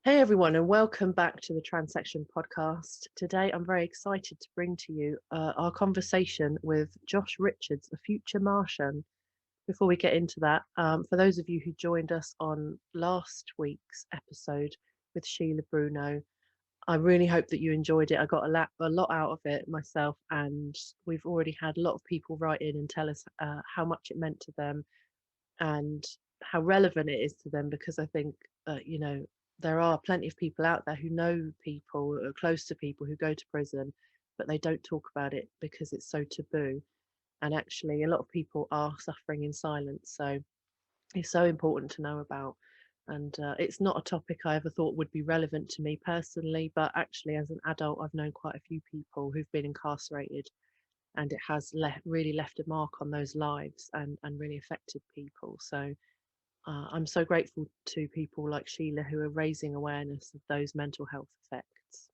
Hey everyone, and welcome back to the Transection podcast. Today I'm very excited to bring to you our conversation with Josh Richards, a future Martian. Before we get into that, for those of you who joined us on last week's episode with Sheila Bruno, I really hope that you enjoyed it. I got a lot out of it myself, and we've already had a lot of people write in and tell us how much it meant to them and how relevant it is to them, because I think, there are plenty of people out there who know people or are close to people who go to prison, but they don't talk about it because it's so taboo. And actually, a lot of people are suffering in silence. So it's so important to know about. And it's not a topic I ever thought would be relevant to me personally, but actually, as an adult, I've known quite a few people who've been incarcerated, and it has really left a mark on those lives and really affected people. So I'm so grateful to people like Sheila who are raising awareness of those mental health effects.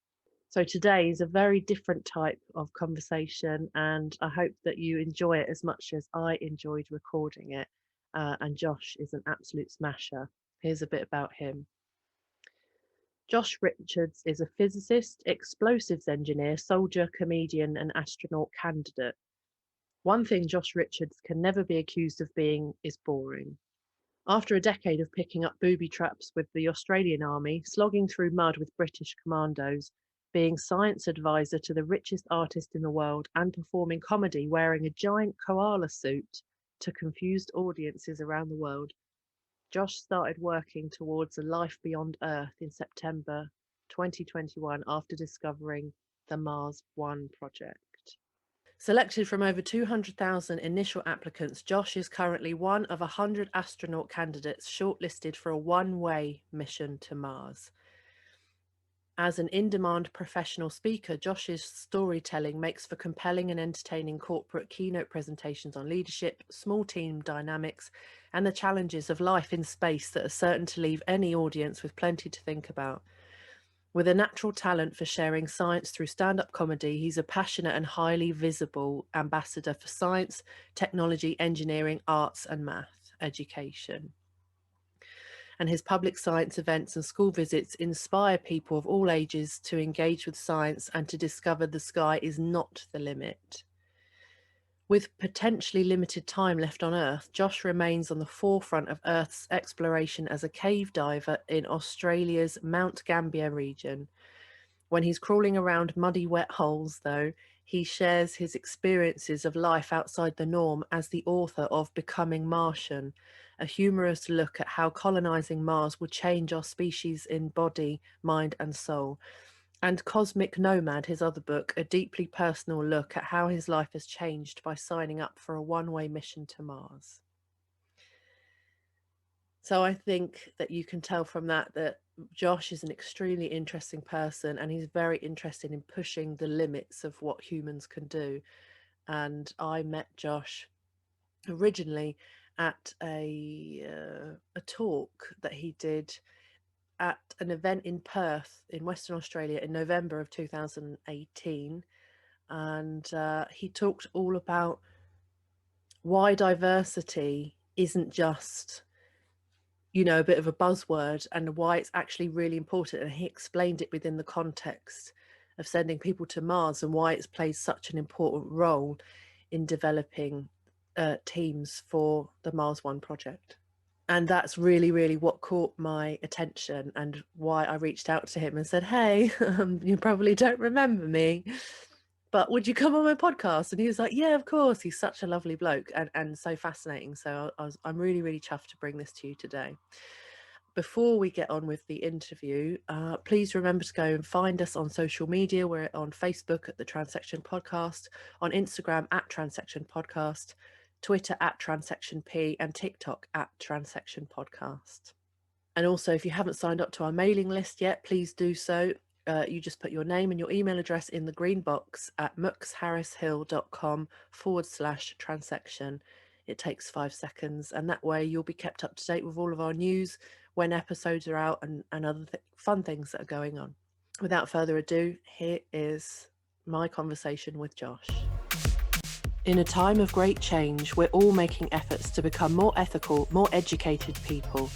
So today is a very different type of conversation, and I hope that you enjoy it as much as I enjoyed recording it. And Josh is an absolute smasher. Here's a bit about him. Josh Richards is a physicist, explosives engineer, soldier, comedian, and astronaut candidate. One thing Josh Richards can never be accused of being is boring. After a decade of picking up booby traps with the Australian Army, slogging through mud with British commandos, being science advisor to the richest artist in the world, and performing comedy wearing a giant koala suit to confused audiences around the world, Josh started working towards a life beyond Earth in September 2021 after discovering the Mars One project. Selected from over 200,000 initial applicants, Josh is currently one of 100 astronaut candidates shortlisted for a one-way mission to Mars. As an in-demand professional speaker, Josh's storytelling makes for compelling and entertaining corporate keynote presentations on leadership, small team dynamics, and the challenges of life in space that are certain to leave any audience with plenty to think about. With a natural talent for sharing science through stand-up comedy, he's a passionate and highly visible ambassador for science, technology, engineering, arts and math education. And his public science events and school visits inspire people of all ages to engage with science and to discover the sky is not the limit. With potentially limited time left on Earth, Josh remains on the forefront of Earth's exploration as a cave diver in Australia's Mount Gambier region. When he's crawling around muddy, wet holes, though, he shares his experiences of life outside the norm as the author of Becoming Martian, a humorous look at how colonizing Mars would change our species in body, mind, and soul. And Cosmic Nomad, his other book, a deeply personal look at how his life has changed by signing up for a one-way mission to Mars. So I think that you can tell from that Josh is an extremely interesting person, and he's very interested in pushing the limits of what humans can do. And I met Josh originally at a talk that he did at an event in Perth in Western Australia in November of 2018. And he talked all about why diversity isn't just, a bit of a buzzword, and why it's actually really important. And he explained it within the context of sending people to Mars and why it's plays such an important role in developing teams for the Mars One project. And that's really, really what caught my attention and why I reached out to him and said, hey, you probably don't remember me, but would you come on my podcast? And he was like, yeah, of course. He's such a lovely bloke and so fascinating. So I'm really, really chuffed to bring this to you today. Before we get on with the interview, please remember to go and find us on social media. We're on Facebook at the Transection Podcast, on Instagram at Transection Podcast, Twitter at Transection P, and TikTok at Transection Podcast. And also, if you haven't signed up to our mailing list yet, please do so. You just put your name and your email address in the green box at mooksharrishill.com/transection. It takes 5 seconds, and that way you'll be kept up to date with all of our news when episodes are out and other fun things that are going on. Without further ado, here is my conversation with Josh. In a time of great change, we're all making efforts to become more ethical, more educated people.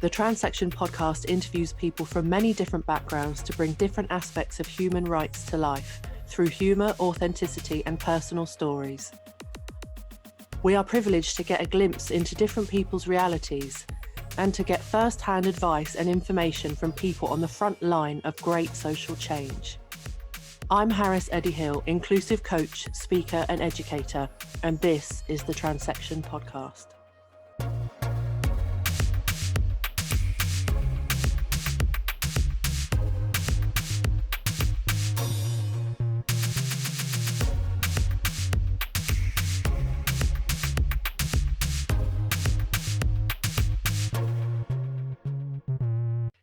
The Transection podcast interviews people from many different backgrounds to bring different aspects of human rights to life through humour, authenticity and personal stories. We are privileged to get a glimpse into different people's realities and to get first-hand advice and information from people on the front line of great social change. I'm Harris Eddie Hill, inclusive coach, speaker and educator, and this is the Transection podcast.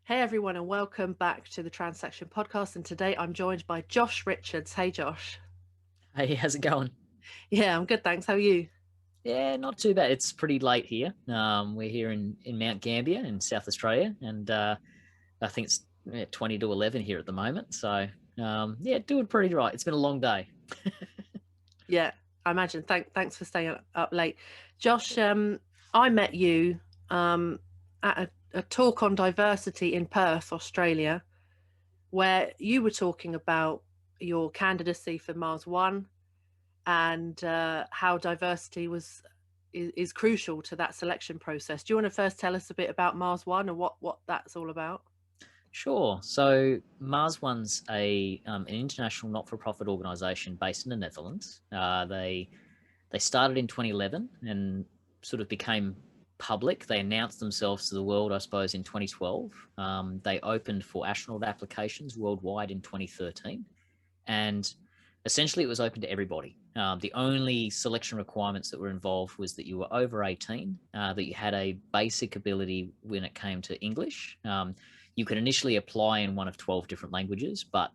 Hey everyone, and welcome back to the Transection podcast. And today I'm joined by Josh Richards. Hey Josh. Hey, how's it going? Yeah, I'm good, thanks. How are you? Yeah, not too bad. It's pretty late here. We're here in Mount Gambier in South Australia, and I think it's 20 to 11 here at the moment. So yeah, doing pretty right. It's been a long day. Yeah, I imagine. Thanks for staying up late. Josh, I met you at a talk on diversity in Perth, Australia, where you were talking about your candidacy for Mars One and how diversity is crucial to that selection process. Do you want to first tell us a bit about Mars One and what that's all about? Sure. So Mars One's an international not-for-profit organisation based in the Netherlands. They started in 2011 and sort of became public. They announced themselves to the world, I suppose, in 2012. They opened for astronaut applications worldwide in 2013. And essentially it was open to everybody. The only selection requirements that were involved was that you were over 18, that you had a basic ability when it came to English. You could initially apply in one of 12 different languages, but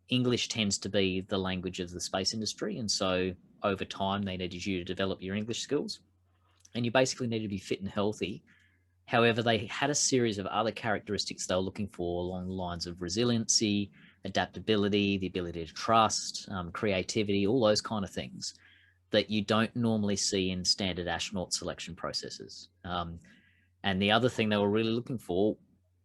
English tends to be the language of the space industry. And so over time, they needed you to develop your English skills. And you basically need to be fit and healthy. However, they had a series of other characteristics they were looking for along the lines of resiliency, adaptability, the ability to trust, creativity, all those kind of things that you don't normally see in standard astronaut selection processes. And the other thing they were really looking for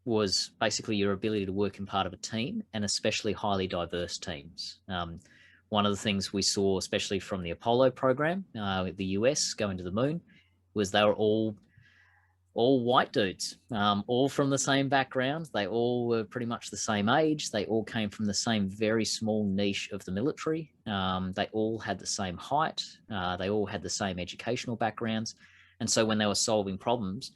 was basically your ability to work in part of a team, and especially highly diverse teams. One of the things we saw, especially from the Apollo program, the US going to the moon, was they were all white dudes, all from the same background. They all were pretty much the same age. They all came from the same very small niche of the military. They all had the same height. They all had the same educational backgrounds. And so when they were solving problems,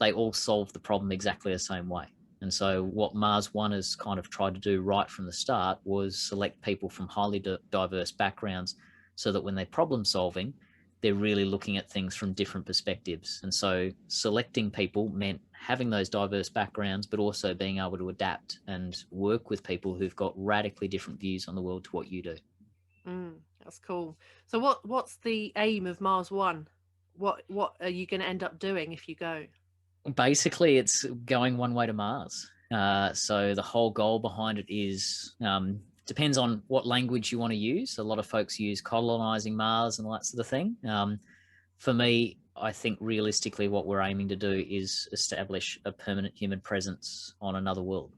they all solved the problem exactly the same way. And so what Mars One has kind of tried to do right from the start was select people from highly diverse backgrounds so that when they're problem solving, they're really looking at things from different perspectives. And so selecting people meant having those diverse backgrounds, but also being able to adapt and work with people who've got radically different views on the world to what you do. That's cool. So what's the aim of Mars One? What are you going to end up doing if you go? Basically, it's going one way to Mars. So the whole goal behind it is depends on what language you want to use. A lot of folks use colonizing Mars and all that sort of thing. For me, I think realistically what we're aiming to do is establish a permanent human presence on another world.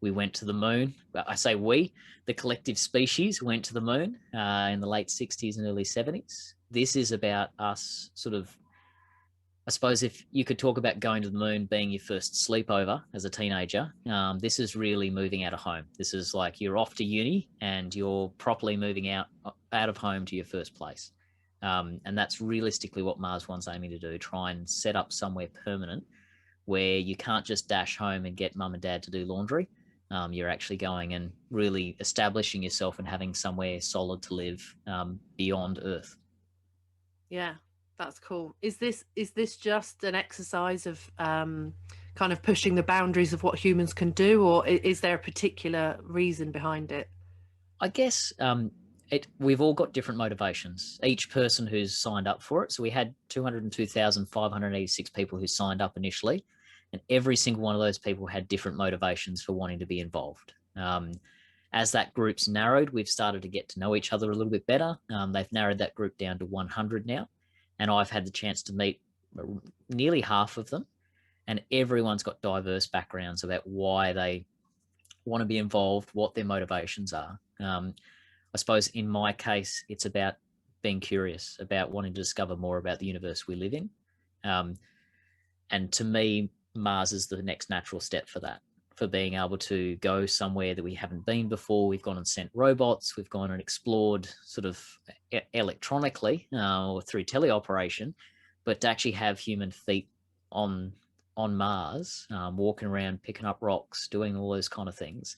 We went to the moon. I say we, the collective species went to the moon in the late 60s and early 70s. This is about us sort of, I suppose if you could talk about going to the moon being your first sleepover as a teenager, this is really moving out of home. This is like you're off to uni and you're properly moving out of home to your first place. And that's realistically what Mars One's aiming to do, try and set up somewhere permanent where you can't just dash home and get mum and dad to do laundry. You're actually going and really establishing yourself and having somewhere solid to live beyond Earth. Yeah. That's cool. Is this just an exercise of kind of pushing the boundaries of what humans can do, or is there a particular reason behind it? I guess we've all got different motivations. Each person who's signed up for it. So we had 202,586 people who signed up initially, and every single one of those people had different motivations for wanting to be involved. As that group's narrowed, we've started to get to know each other a little bit better. They've narrowed that group down to 100 now. And I've had the chance to meet nearly half of them. and everyone's got diverse backgrounds about why they want to be involved, what their motivations are. I suppose in my case, it's about being curious, about wanting to discover more about the universe we live in. And to me, Mars is the next natural step for that, for being able to go somewhere that we haven't been before. We've gone and sent robots. We've gone and explored sort of electronically or through teleoperation, but to actually have human feet on Mars, walking around, picking up rocks, doing all those kind of things.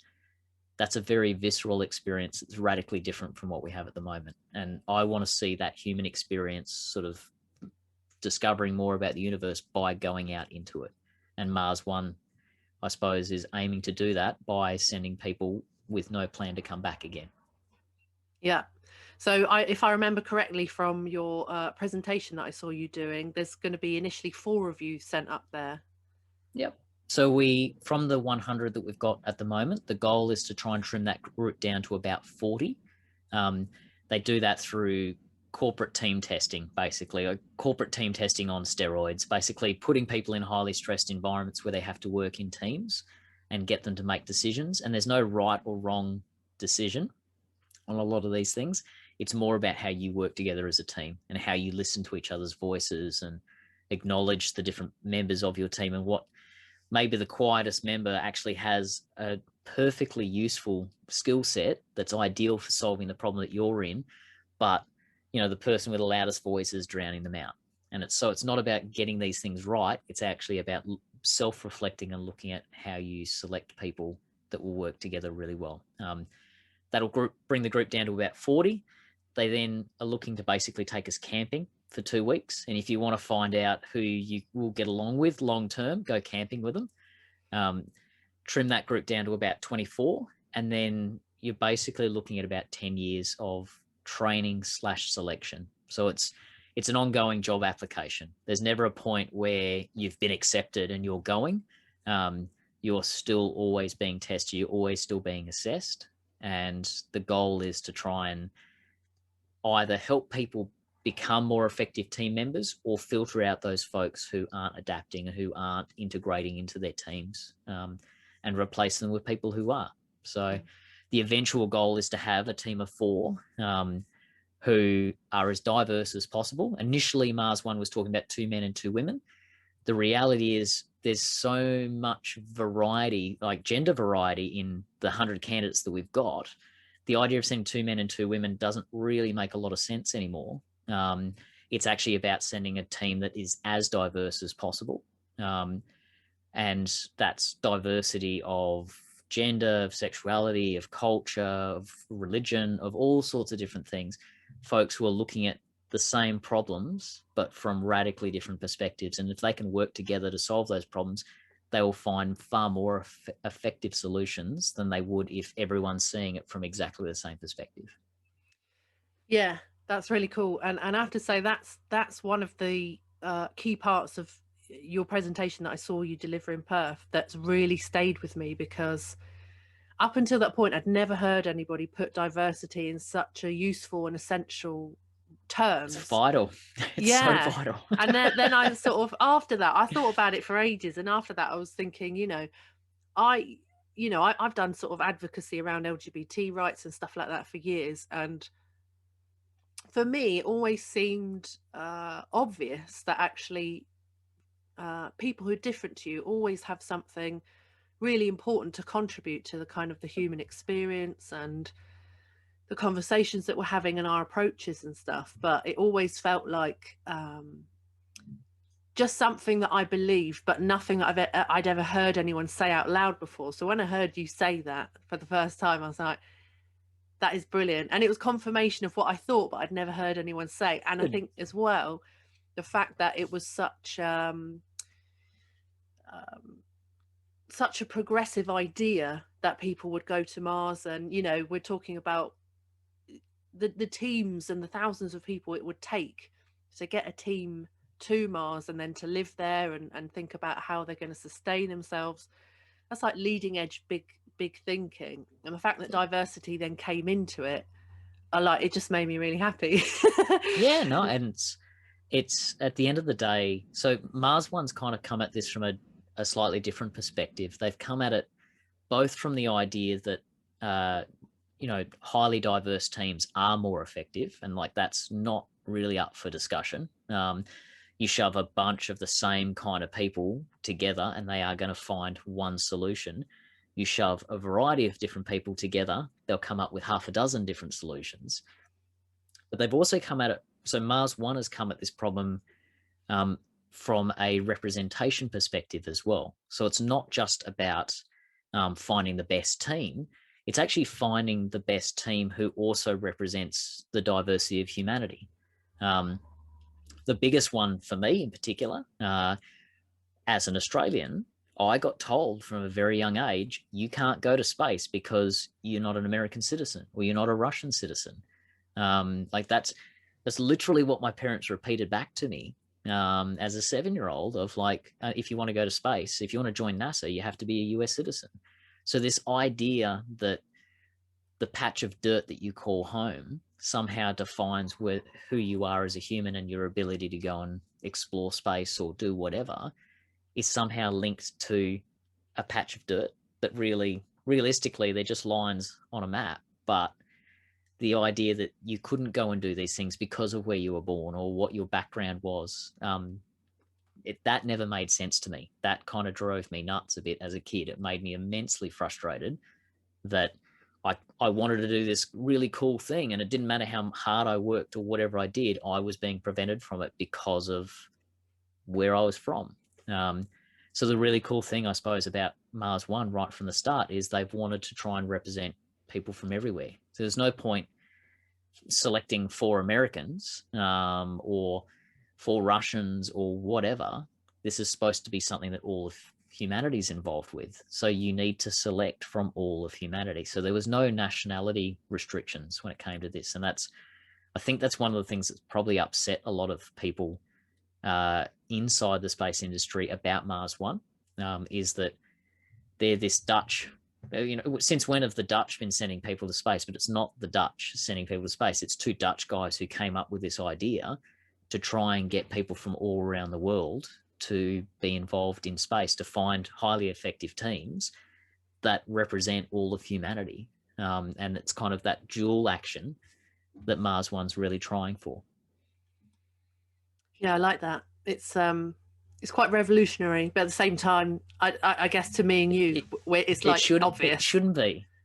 That's a very visceral experience. It's radically different from what we have at the moment. And I want to see that human experience sort of discovering more about the universe by going out into it. And Mars One, I suppose, is aiming to do that by sending people with no plan to come back again. Yeah. So if I remember correctly from your presentation that I saw you doing, there's going to be initially 4 of you sent up there. Yep. So from the 100 that we've got at the moment, the goal is to try and trim that group down to about 40. They do that through corporate team testing, basically, or corporate team testing on steroids, basically putting people in highly stressed environments where they have to work in teams and get them to make decisions. And there's no right or wrong decision on a lot of these things. It's more about how you work together as a team and how you listen to each other's voices and acknowledge the different members of your team, and what maybe the quietest member actually has a perfectly useful skill set that's ideal for solving the problem that you're in, but the person with the loudest voice is drowning them out. And it's not about getting these things right. It's actually about self-reflecting and looking at how you select people that will work together really well. That'll bring the group down to about 40. They then are looking to basically take us camping for 2 weeks. And if you want to find out who you will get along with long term, go camping with them. Trim that group down to about 24. And then you're basically looking at about 10 years of training / selection. So it's an ongoing job application. There's never a point where you've been accepted and you're going. You're still always being tested. You're always still being assessed. And the goal is to try and either help people become more effective team members or filter out those folks who aren't adapting and who aren't integrating into their teams, and replace them with people who are. So the eventual goal is to have a team of 4 who are as diverse as possible. Initially, Mars One was talking about 2 men and 2 women. The reality is there's so much variety, like gender variety, in the 100 candidates that we've got. The idea of sending 2 men and 2 women doesn't really make a lot of sense anymore. It's actually about sending a team that is as diverse as possible. And that's diversity of gender, of sexuality, of culture, of religion, of all sorts of different things. Folks who are looking at the same problems, but from radically different perspectives. And if they can work together to solve those problems, they will find far more effective solutions than they would if everyone's seeing it from exactly the same perspective. Yeah, that's really cool. And I have to say that's one of the key parts of your presentation that I saw you deliver in Perth that's really stayed with me, because up until that point I'd never heard anybody put diversity in such a useful and essential terms. It's vital. It's so vital. And then I sort of, after that, I thought about it for ages, and after that I was thinking, I've done sort of advocacy around LGBT rights and stuff like that for years, and for me it always seemed obvious that actually people who are different to you always have something really important to contribute to the kind of the human experience and the conversations that we're having and our approaches and stuff. But it always felt like just something that I believed, but nothing I'd ever heard anyone say out loud before. So when I heard you say that for the first time, I was like, that is brilliant. And it was confirmation of what I thought, but I'd never heard anyone say. And I think as well, the fact that it was such a progressive idea that people would go to Mars, and we're talking about the teams and the thousands of people it would take to get a team to Mars and then to live there and think about how they're going to sustain themselves. That's like leading edge big thinking. And the fact that diversity then came into it, it just made me really happy. Yeah, no, and it's at the end of the day, so Mars One's kind of come at this from a slightly different perspective. They've come at it both from the idea that highly diverse teams are more effective, and like that's not really up for discussion. You shove a bunch of the same kind of people together and they are going to find one solution. You shove a variety of different people together, they'll come up with half a dozen different solutions. But they've also come at it, so Mars One has come at this problem from a representation perspective as well. So it's not just about finding the best team, it's actually finding the best team who also represents the diversity of humanity. The biggest one for me in particular, as an Australian, I got told from a very young age, you can't go to space because you're not an American citizen or you're not a Russian citizen. Like that's literally what my parents repeated back to me as a 7-year-old of like, if you want to go to space, if you want to join NASA, you have to be a US citizen. So this idea that the patch of dirt that you call home somehow defines who you are as a human, and your ability to go and explore space or do whatever is somehow linked to a patch of dirt that realistically, they're just lines on a map. But the idea that you couldn't go and do these things because of where you were born or what your background was, that never made sense to me. That kind of drove me nuts a bit as a kid. It made me immensely frustrated that I wanted to do this really cool thing, and it didn't matter how hard I worked or whatever I did, I was being prevented from it because of where I was from. So the really cool thing, I suppose, about Mars One right from the start is they've wanted to try and represent people from everywhere. So there's no point selecting 4 Americans or 4 Russians or whatever. This is supposed to be something that all of humanity is involved with. So you need to select from all of humanity. So there was no nationality restrictions when it came to this. And I think that's one of the things that's probably upset a lot of people inside the space industry about Mars One, is that they're this Dutch, since when have the Dutch been sending people to space? But it's not the Dutch sending people to space. It's 2 Dutch guys who came up with this idea to try and get people from all around the world to be involved in space, to find highly effective teams that represent all of humanity. And it's kind of that dual action that Mars One's really trying for. Yeah, I like that. It's quite revolutionary, but at the same time, I guess to me and you, it's like obvious.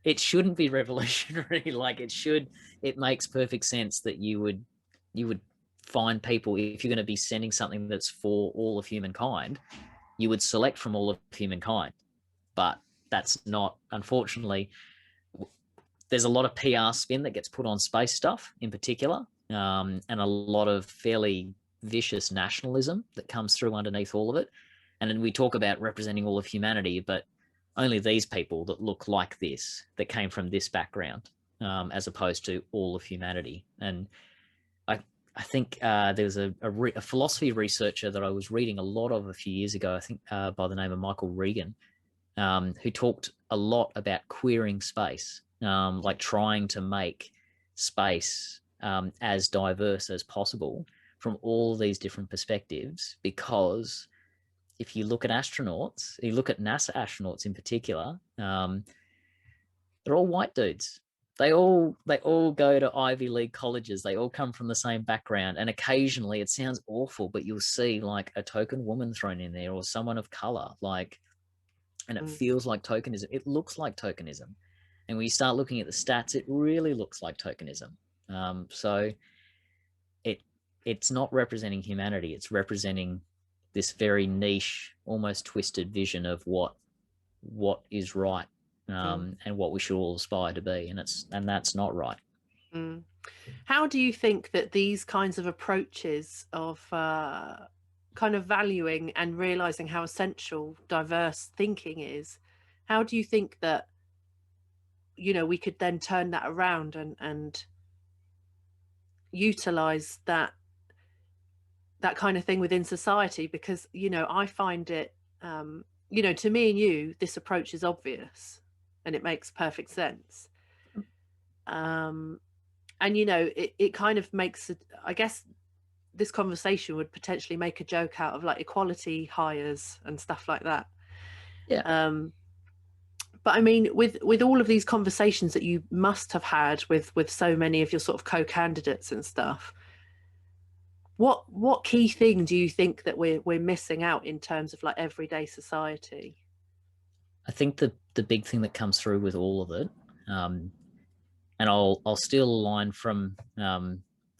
It shouldn't be revolutionary. Like it makes perfect sense that you would find people, if you're going to be sending something that's for all of humankind, you would select from all of humankind. But that's not, unfortunately, there's a lot of PR spin that gets put on space stuff in particular, and a lot of fairly vicious nationalism that comes through underneath all of it. And then we talk about representing all of humanity, but only these people that look like this, that came from this background, as opposed to all of humanity. And I think there was a philosophy researcher that I was reading a lot of a few years ago, I think by the name of Michael Regan, who talked a lot about queering space, like trying to make space as diverse as possible from all these different perspectives. Because if you look at astronauts, you look at NASA astronauts in particular, they're all white dudes. They all go to Ivy League colleges. They all come from the same background. And occasionally, it sounds awful, but you'll see like a token woman thrown in there or someone of color, and it feels like tokenism. It looks like tokenism. And when you start looking at the stats, it really looks like tokenism. So it's not representing humanity. It's representing this very niche, almost twisted vision of what is right, and what we should all aspire to be. And that's not right. How do you think that these kinds of approaches of kind of valuing and realizing how essential diverse thinking is, how do you think that we could then turn that around and utilize that kind of thing within society? Because I find it, to me and you, this approach is obvious and it makes perfect sense. And it kind of makes it, I guess this conversation would potentially make a joke out of like equality hires and stuff like that. Yeah. But I mean, with all of these conversations that you must have had with so many of your sort of co-candidates and stuff, what key thing do you think that we're missing out in terms of like everyday society? I think the big thing that comes through with all of it, and I'll steal a line from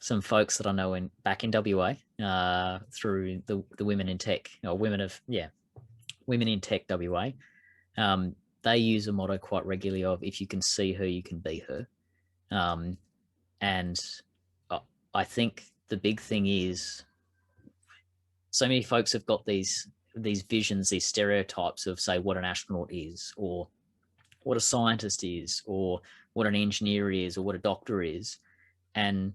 some folks that I know back in WA through the Women in Tech, or Women in Tech WA. They use a motto quite regularly of, if you can see her, you can be her. And I think the big thing is, so many folks have got these visions, these stereotypes of, say, what an astronaut is, or what a scientist is, or what an engineer is, or what a doctor is. And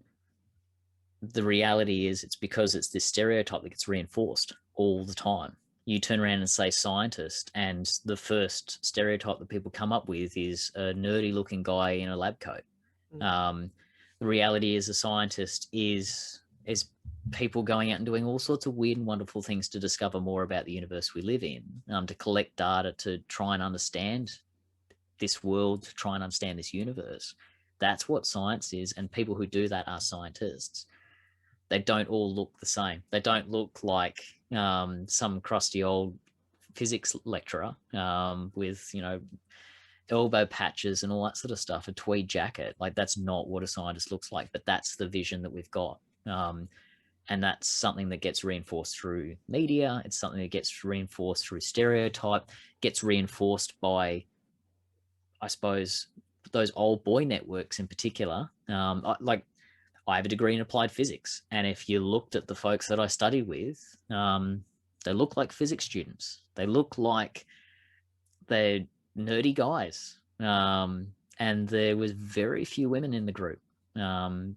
the reality is, it's because it's this stereotype that gets reinforced all the time. You turn around and say scientist, and the first stereotype that people come up with is a nerdy looking guy in a lab coat. The reality is, a scientist is people going out and doing all sorts of weird and wonderful things to discover more about the universe we live in, to collect data, to try and understand this world, to try and understand this universe. That's what science is, and people who do that are scientists. They don't all look the same. They don't look like some crusty old physics lecturer with, elbow patches and all that sort of stuff, a tweed jacket. Like, that's not what a scientist looks like, but that's the vision that we've got. And that's something that gets reinforced through media. It's something that gets reinforced through stereotype, gets reinforced by, I suppose, those old boy networks in particular. I have a degree in applied physics, and if you looked at the folks that I studied with, they look like physics students. They look like they're nerdy guys, and there was very few women in the group. And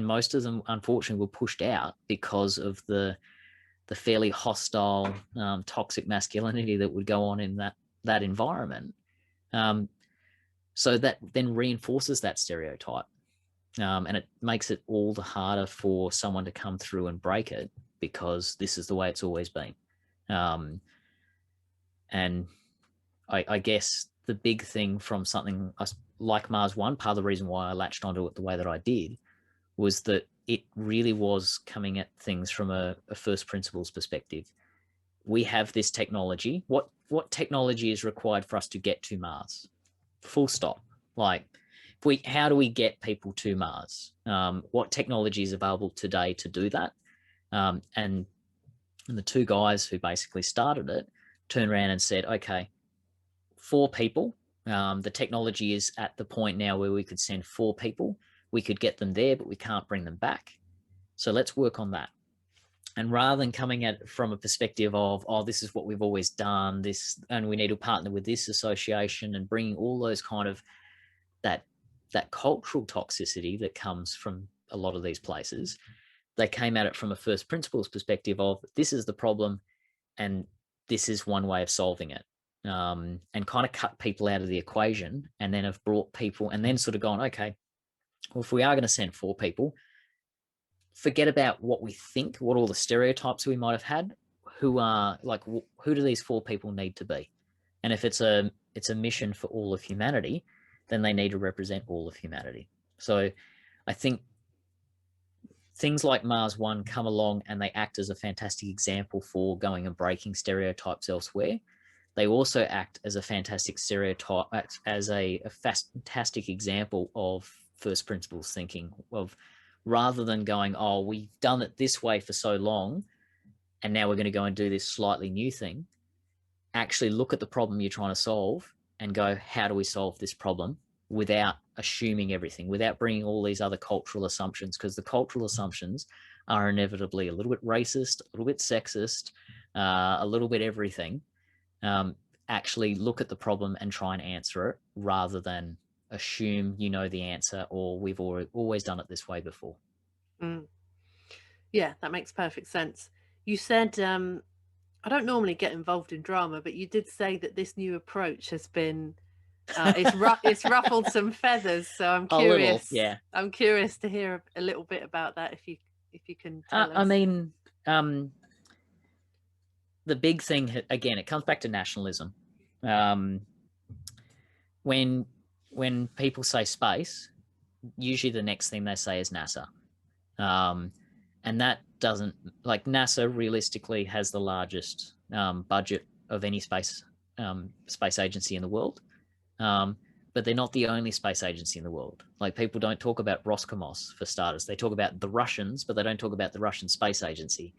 most of them, unfortunately, were pushed out because of the fairly hostile, toxic masculinity that would go on in that environment. So that then reinforces that stereotype. And it makes it all the harder for someone to come through and break it, because this is the way it's always been. And I guess the big thing from something like Mars One, part of the reason why I latched onto it the way that I did, was that it really was coming at things from a first principles perspective. We have this technology. What technology is required for us to get to Mars? Full stop. Like, how do we get people to Mars? What technology is available today to do that? And the two guys who basically started it turned around and said, okay, 4 people. The technology is at the point now where we could send 4 people. We could get them there, but we can't bring them back. So let's work on that. And rather than coming at it from a perspective of, oh, this is what we've always done, this, and we need to partner with this association, and bringing all those kind of that cultural toxicity that comes from a lot of these places, they came at it from a first principles perspective of, this is the problem, and this is one way of solving it. And kind of cut people out of the equation, and then have brought people, and then sort of gone, okay, well, if we are going to send 4 people, forget about what we think, what all the stereotypes we might have had. Who do these 4 people need to be? And if it's a mission for all of humanity, then they need to represent all of humanity. So I think things like Mars One come along, and they act as a fantastic example for going and breaking stereotypes elsewhere. They also act as a fantastic stereotype, as a fantastic example of first principles thinking, of, rather than going, oh, we've done it this way for so long, and now we're going to go and do this slightly new thing. Actually look at the problem you're trying to solve and go, how do we solve this problem, without assuming everything, without bringing all these other cultural assumptions, because the cultural assumptions are inevitably a little bit racist, a little bit sexist, a little bit everything. Actually look at the problem and try and answer it, rather than assume you know the answer, or we've always done it this way before. Yeah, that makes perfect sense. You said, I don't normally get involved in drama, but you did say that this new approach has been, it's ruffled some feathers. So I'm curious. A little, yeah. I'm curious to hear a little bit about that, if you can tell us. I mean, the big thing, again, it comes back to nationalism. When people say space, usually the next thing they say is NASA. And that doesn't, like, NASA realistically has the largest budget of any space agency in the world. But they're not the only space agency in the world. Like, people don't talk about Roscosmos, for starters. They talk about the Russians, but they don't talk about the Russian Space Agency.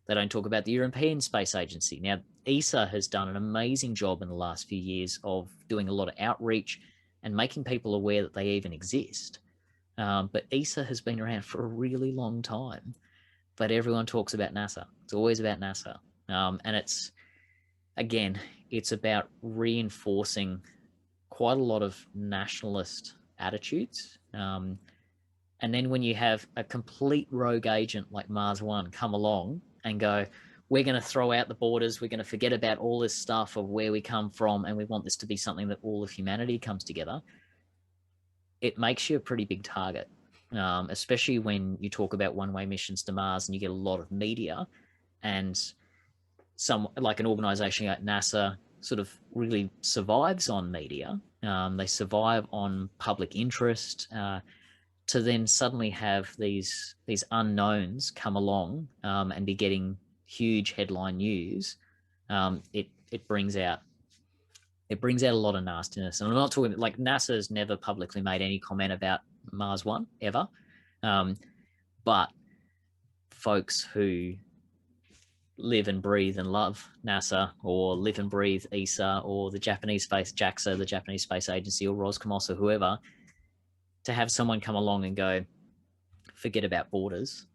They don't talk about the European Space Agency. Now, ESA has done an amazing job in the last few years of doing a lot of outreach and making people aware that they even exist. But ESA has been around for a really long time, but everyone talks about NASA. It's always about NASA. And it's, again, it's about reinforcing quite a lot of nationalist attitudes. And then when you have a complete rogue agent like Mars One come along and go, we're going to throw out the borders, we're going to forget about all this stuff of where we come from, and we want this to be something that all of humanity comes together, it makes you a pretty big target, especially when you talk about one-way missions to Mars and you get a lot of media, and some, like an organization like NASA, sort of really survives on media. They survive on public interest. To then suddenly have these unknowns come along and be getting huge headline news, it brings out a lot of nastiness. And I'm not talking, like, NASA's never publicly made any comment about Mars One ever, but folks who live and breathe and love NASA, or live and breathe ESA, or the Japanese space JAXA, the Japanese Space Agency, or Roscosmos, or whoever, to have someone come along and go, forget about borders,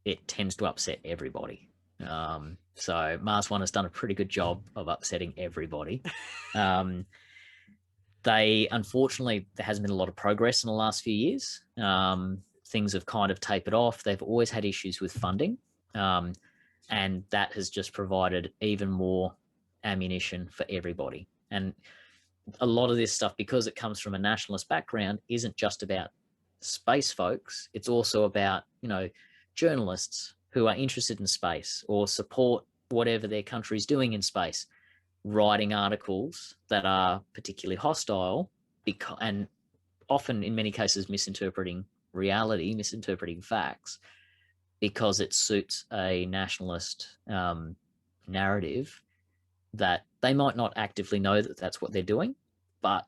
it tends to upset everybody. So Mars One has done a pretty good job of upsetting everybody. Unfortunately, there hasn't been a lot of progress in the last few years. Things have kind of tapered off. They've always had issues with funding. And that has just provided even more ammunition for everybody. And a lot of this stuff, because it comes from a nationalist background, isn't just about space folks. It's also about, journalists who are interested in space or support whatever their country's doing in space, writing articles that are particularly hostile, and often, in many cases, misinterpreting reality, misinterpreting facts, because it suits a nationalist narrative that they might not actively know that that's what they're doing, but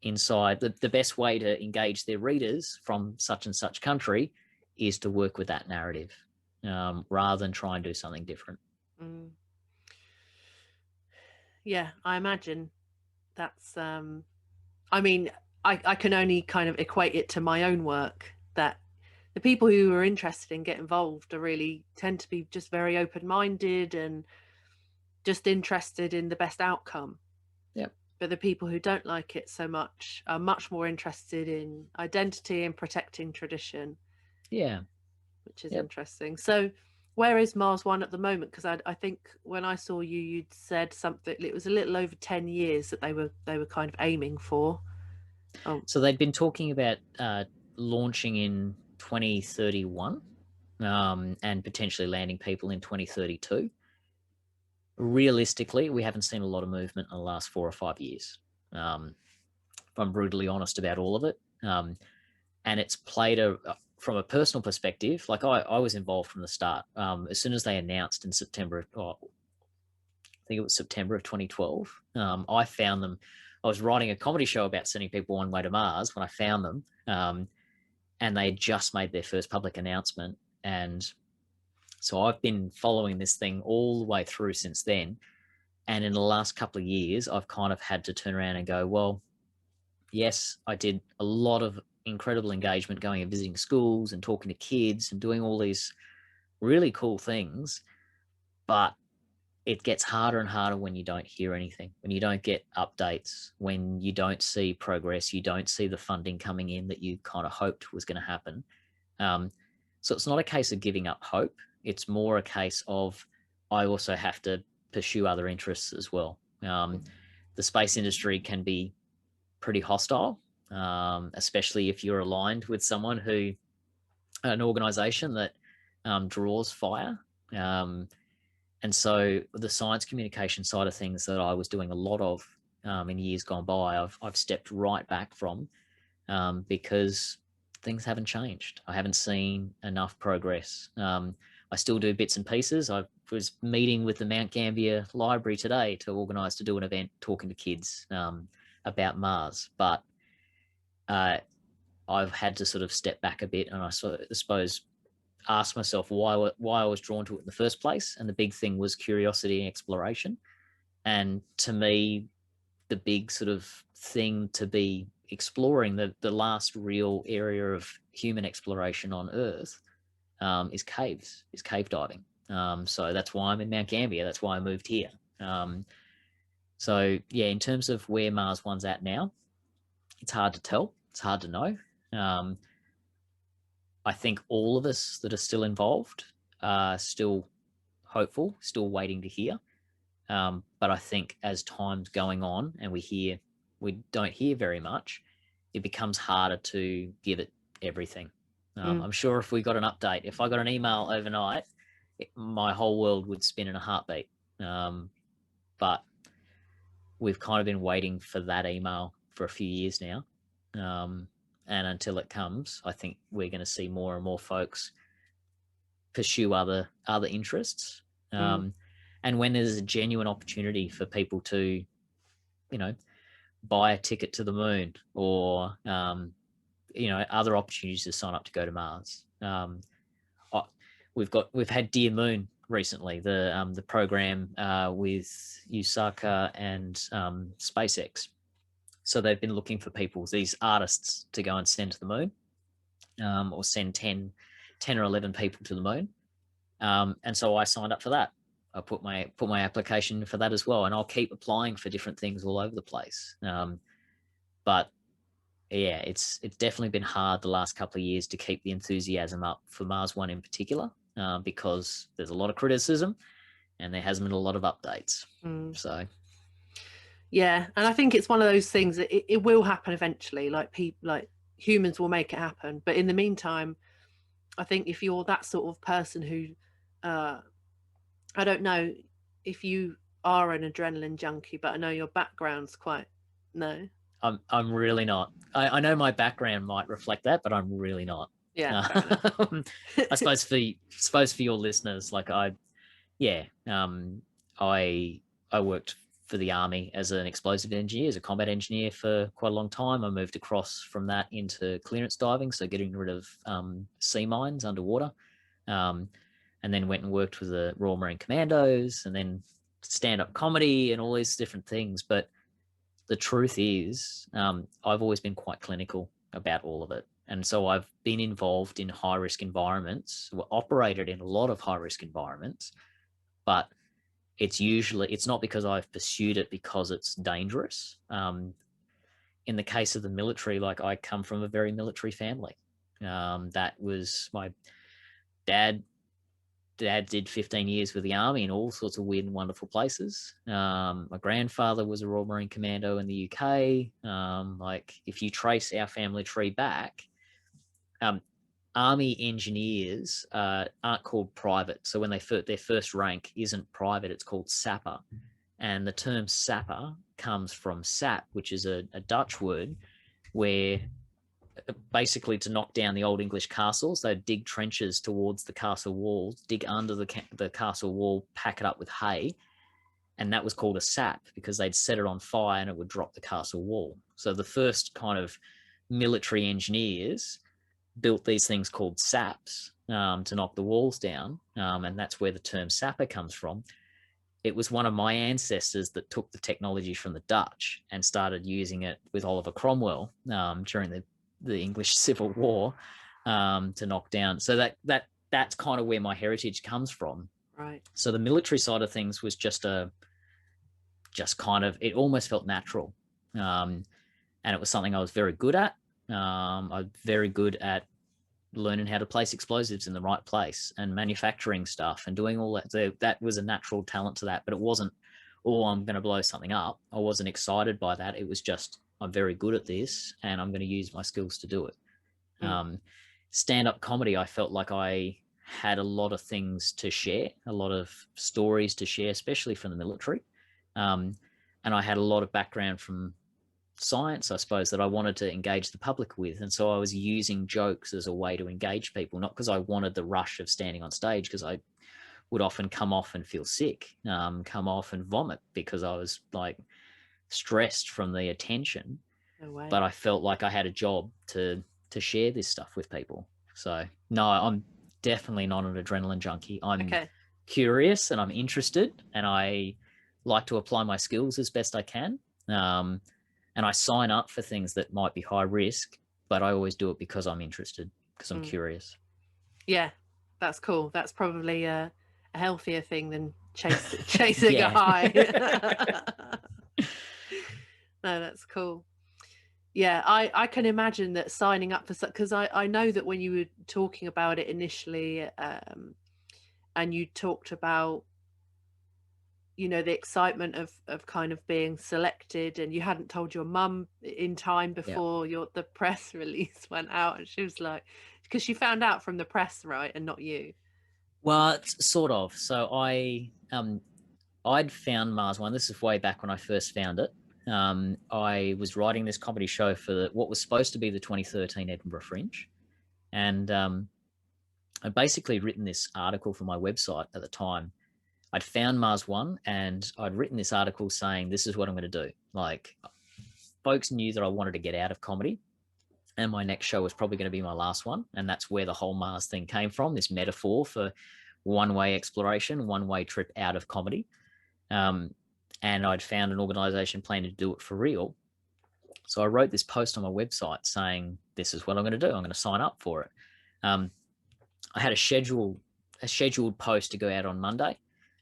inside, the best way to engage their readers from such and such country is to work with that narrative, rather than try and do something different. Yeah, I imagine that's, I mean, I can only kind of equate it to my own work, that the people who are interested in get involved really tend to be just very open-minded and just interested in the best outcome. Yep. But the people who don't like it so much are much more interested in identity and protecting tradition. Yeah. Which is interesting. So where is Mars One at the moment? Because I think when I saw you, you'd said something, it was a little over 10 years that they were kind of aiming for. So they'd been talking about launching in 2031 and potentially landing people in 2032. Realistically, we haven't seen a lot of movement in the last 4 or 5 years. If I'm brutally honest about all of it. And it's played from a personal perspective, like I was involved from the start. As soon as they announced in September, I think it was September of 2012, I found them. I was writing a comedy show about sending people one way to Mars when I found them, and they had just made their first public announcement. And so I've been following this thing all the way through since then. And in the last couple of years, I've kind of had to turn around and go, well, yes, I did a lot of incredible engagement, going and visiting schools and talking to kids and doing all these really cool things, but it gets harder and harder when you don't hear anything, when you don't get updates, when you don't see progress, you don't see the funding coming in that you kind of hoped was going to happen. So it's not a case of giving up hope. It's more a case of, I also have to pursue other interests as well. The space industry can be pretty hostile, especially if you're aligned with someone an organization that draws fire. And so the science communication side of things that I was doing a lot of in years gone by, I've stepped right back from, because things haven't changed. I haven't seen enough progress. I still do bits and pieces. I was meeting with the Mount Gambier Library today to organise to do an event talking to kids about Mars, but I've had to sort of step back a bit, and I suppose ask myself why I was drawn to it in the first place. And the big thing was curiosity and exploration. And to me, the big sort of thing to be exploring, the last real area of human exploration on Earth, is caves, is cave diving. So that's why I'm in Mount Gambier. That's why I moved here. So yeah, in terms of where Mars One's at now, it's hard to tell. It's hard to know. I think all of us that are still involved are still hopeful, still waiting to hear. But I think as time's going on and we don't hear very much, it becomes harder to give it everything. I'm sure if we got an update, if I got an email overnight, my whole world would spin in a heartbeat. But we've kind of been waiting for that email for a few years now. And until it comes, I think we're going to see more and more folks pursue other interests. And when there's a genuine opportunity for people to, buy a ticket to the moon, or other opportunities to sign up to go to Mars. We've had Dear Moon recently, the program with Usaka and SpaceX. So they've been looking for people, these artists, to go and send to the moon, or send 10 or 11 people to the moon. And so I signed up for that. I put my application for that as well, and I'll keep applying for different things all over the place. But yeah, it's definitely been hard the last couple of years to keep the enthusiasm up for Mars One in particular, because there's a lot of criticism and there hasn't been a lot of updates. So yeah, and I think it's one of those things that it will happen eventually. Like humans will make it happen, but in the meantime, I think if you're that sort of person who, I don't know if you are an adrenaline junkie, but I know your background's quite no. I'm really not. I know my background might reflect that, but I'm really not. Yeah, I suppose for your listeners, like I worked for the Army as an explosive engineer, as a combat engineer for quite a long time. I moved across from that into clearance diving, so getting rid of sea mines underwater, and then went and worked with the Royal Marine Commandos, and then stand-up comedy and all these different things. But the truth is, I've always been quite clinical about all of it. And so I've been involved in high-risk environments, operated in a lot of high-risk environments, but it's not because I've pursued it because it's dangerous. In the case of the military, like I come from a very military family. That was my dad did 15 years with the Army in all sorts of weird and wonderful places. My grandfather was a Royal Marine Commando in the UK. Like if you trace our family tree back, Army engineers aren't called private. So when their first rank isn't private, it's called sapper. And the term sapper comes from sap, which is a Dutch word, where basically to knock down the old English castles, they'd dig trenches towards the castle walls, dig under the castle wall, pack it up with hay. And that was called a sap because they'd set it on fire and it would drop the castle wall. So the first kind of military engineers built these things called saps to knock the walls down. And that's where the term sapper comes from. It was one of my ancestors that took the technology from the Dutch and started using it with Oliver Cromwell during the English Civil War to knock down. So that's kind of where my heritage comes from. Right. So the military side of things was it almost felt natural. And it was something I was very good at. I'm very good at learning how to place explosives in the right place and manufacturing stuff and doing all that. So that was a natural talent to that, but it wasn't, I'm going to blow something up. I wasn't excited by that. It was just, I'm very good at this and I'm going to use my skills to do it. Stand-up comedy, I felt like I had a lot of things to share, a lot of stories to share, especially from the military. and I had a lot of background from science, I suppose, that I wanted to engage the public with. And so I was using jokes as a way to engage people, not because I wanted the rush of standing on stage, because I would often come off and feel sick, come off and vomit because I was like stressed from the attention. No way. But I felt like I had a job to share this stuff with people. So no, I'm definitely not an adrenaline junkie. I'm curious and I'm interested, and I like to apply my skills as best I can. And I sign up for things that might be high risk, but I always do it because I'm interested, because I'm curious. Yeah, that's cool. That's probably a healthier thing than chasing a high. No, that's cool. Yeah, I can imagine that signing up for, because I know that when you were talking about it initially, and you talked about, you know, the excitement of kind of being selected, and you hadn't told your mum in time before the press release went out, and she was like, because she found out from the press, right, and not you. Well, sort of. So I'd found Mars One. This is way back when I first found it. I was writing this comedy show for what was supposed to be the 2013 Edinburgh Fringe, and I'd basically written this article for my website at the time. I'd found Mars One, and I'd written this article saying, this is what I'm going to do. Like, folks knew that I wanted to get out of comedy, and my next show was probably going to be my last one. And that's where the whole Mars thing came from, this metaphor for one-way exploration, one-way trip out of comedy. And I'd found an organization planning to do it for real. So I wrote this post on my website saying, this is what I'm going to do. I'm going to sign up for it. I had a scheduled post to go out on Monday,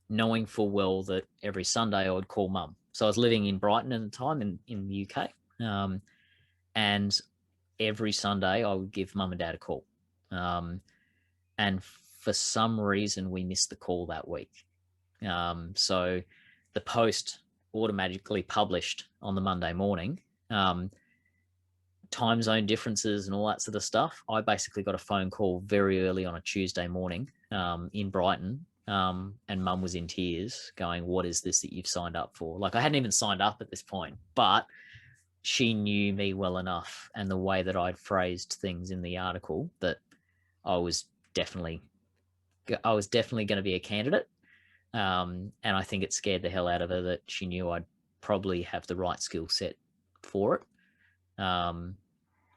knowing full well that every Sunday I would call mum. So I was living in Brighton at the time in the UK. And every Sunday I would give mum and dad a call. And for some reason, we missed the call that week. So the post automatically published on the Monday morning. Time zone differences and all that sort of stuff. I basically got a phone call very early on a Tuesday morning in Brighton, and mum was in tears going, what is this that you've signed up for? Like, I hadn't even signed up at this point, but she knew me well enough and the way that I'd phrased things in the article that I was definitely going to be a candidate. And I think it scared the hell out of her that she knew I'd probably have the right skill set for it.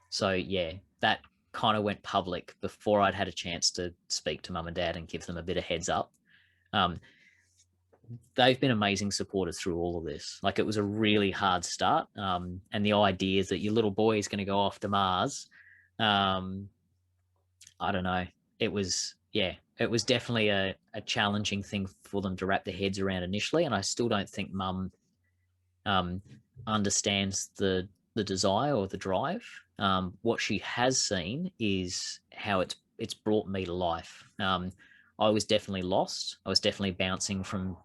So yeah, that kind of went public before I'd had a chance to speak to mum and dad and give them a bit of heads up. They've been amazing supporters through all of this. Like, it was a really hard start. And the idea that your little boy is going to go off to Mars, I don't know. It was definitely a challenging thing for them to wrap their heads around initially. And I still don't think mum understands the desire or the drive. What she has seen is how it's brought me to life. I was definitely lost. I was definitely bouncing from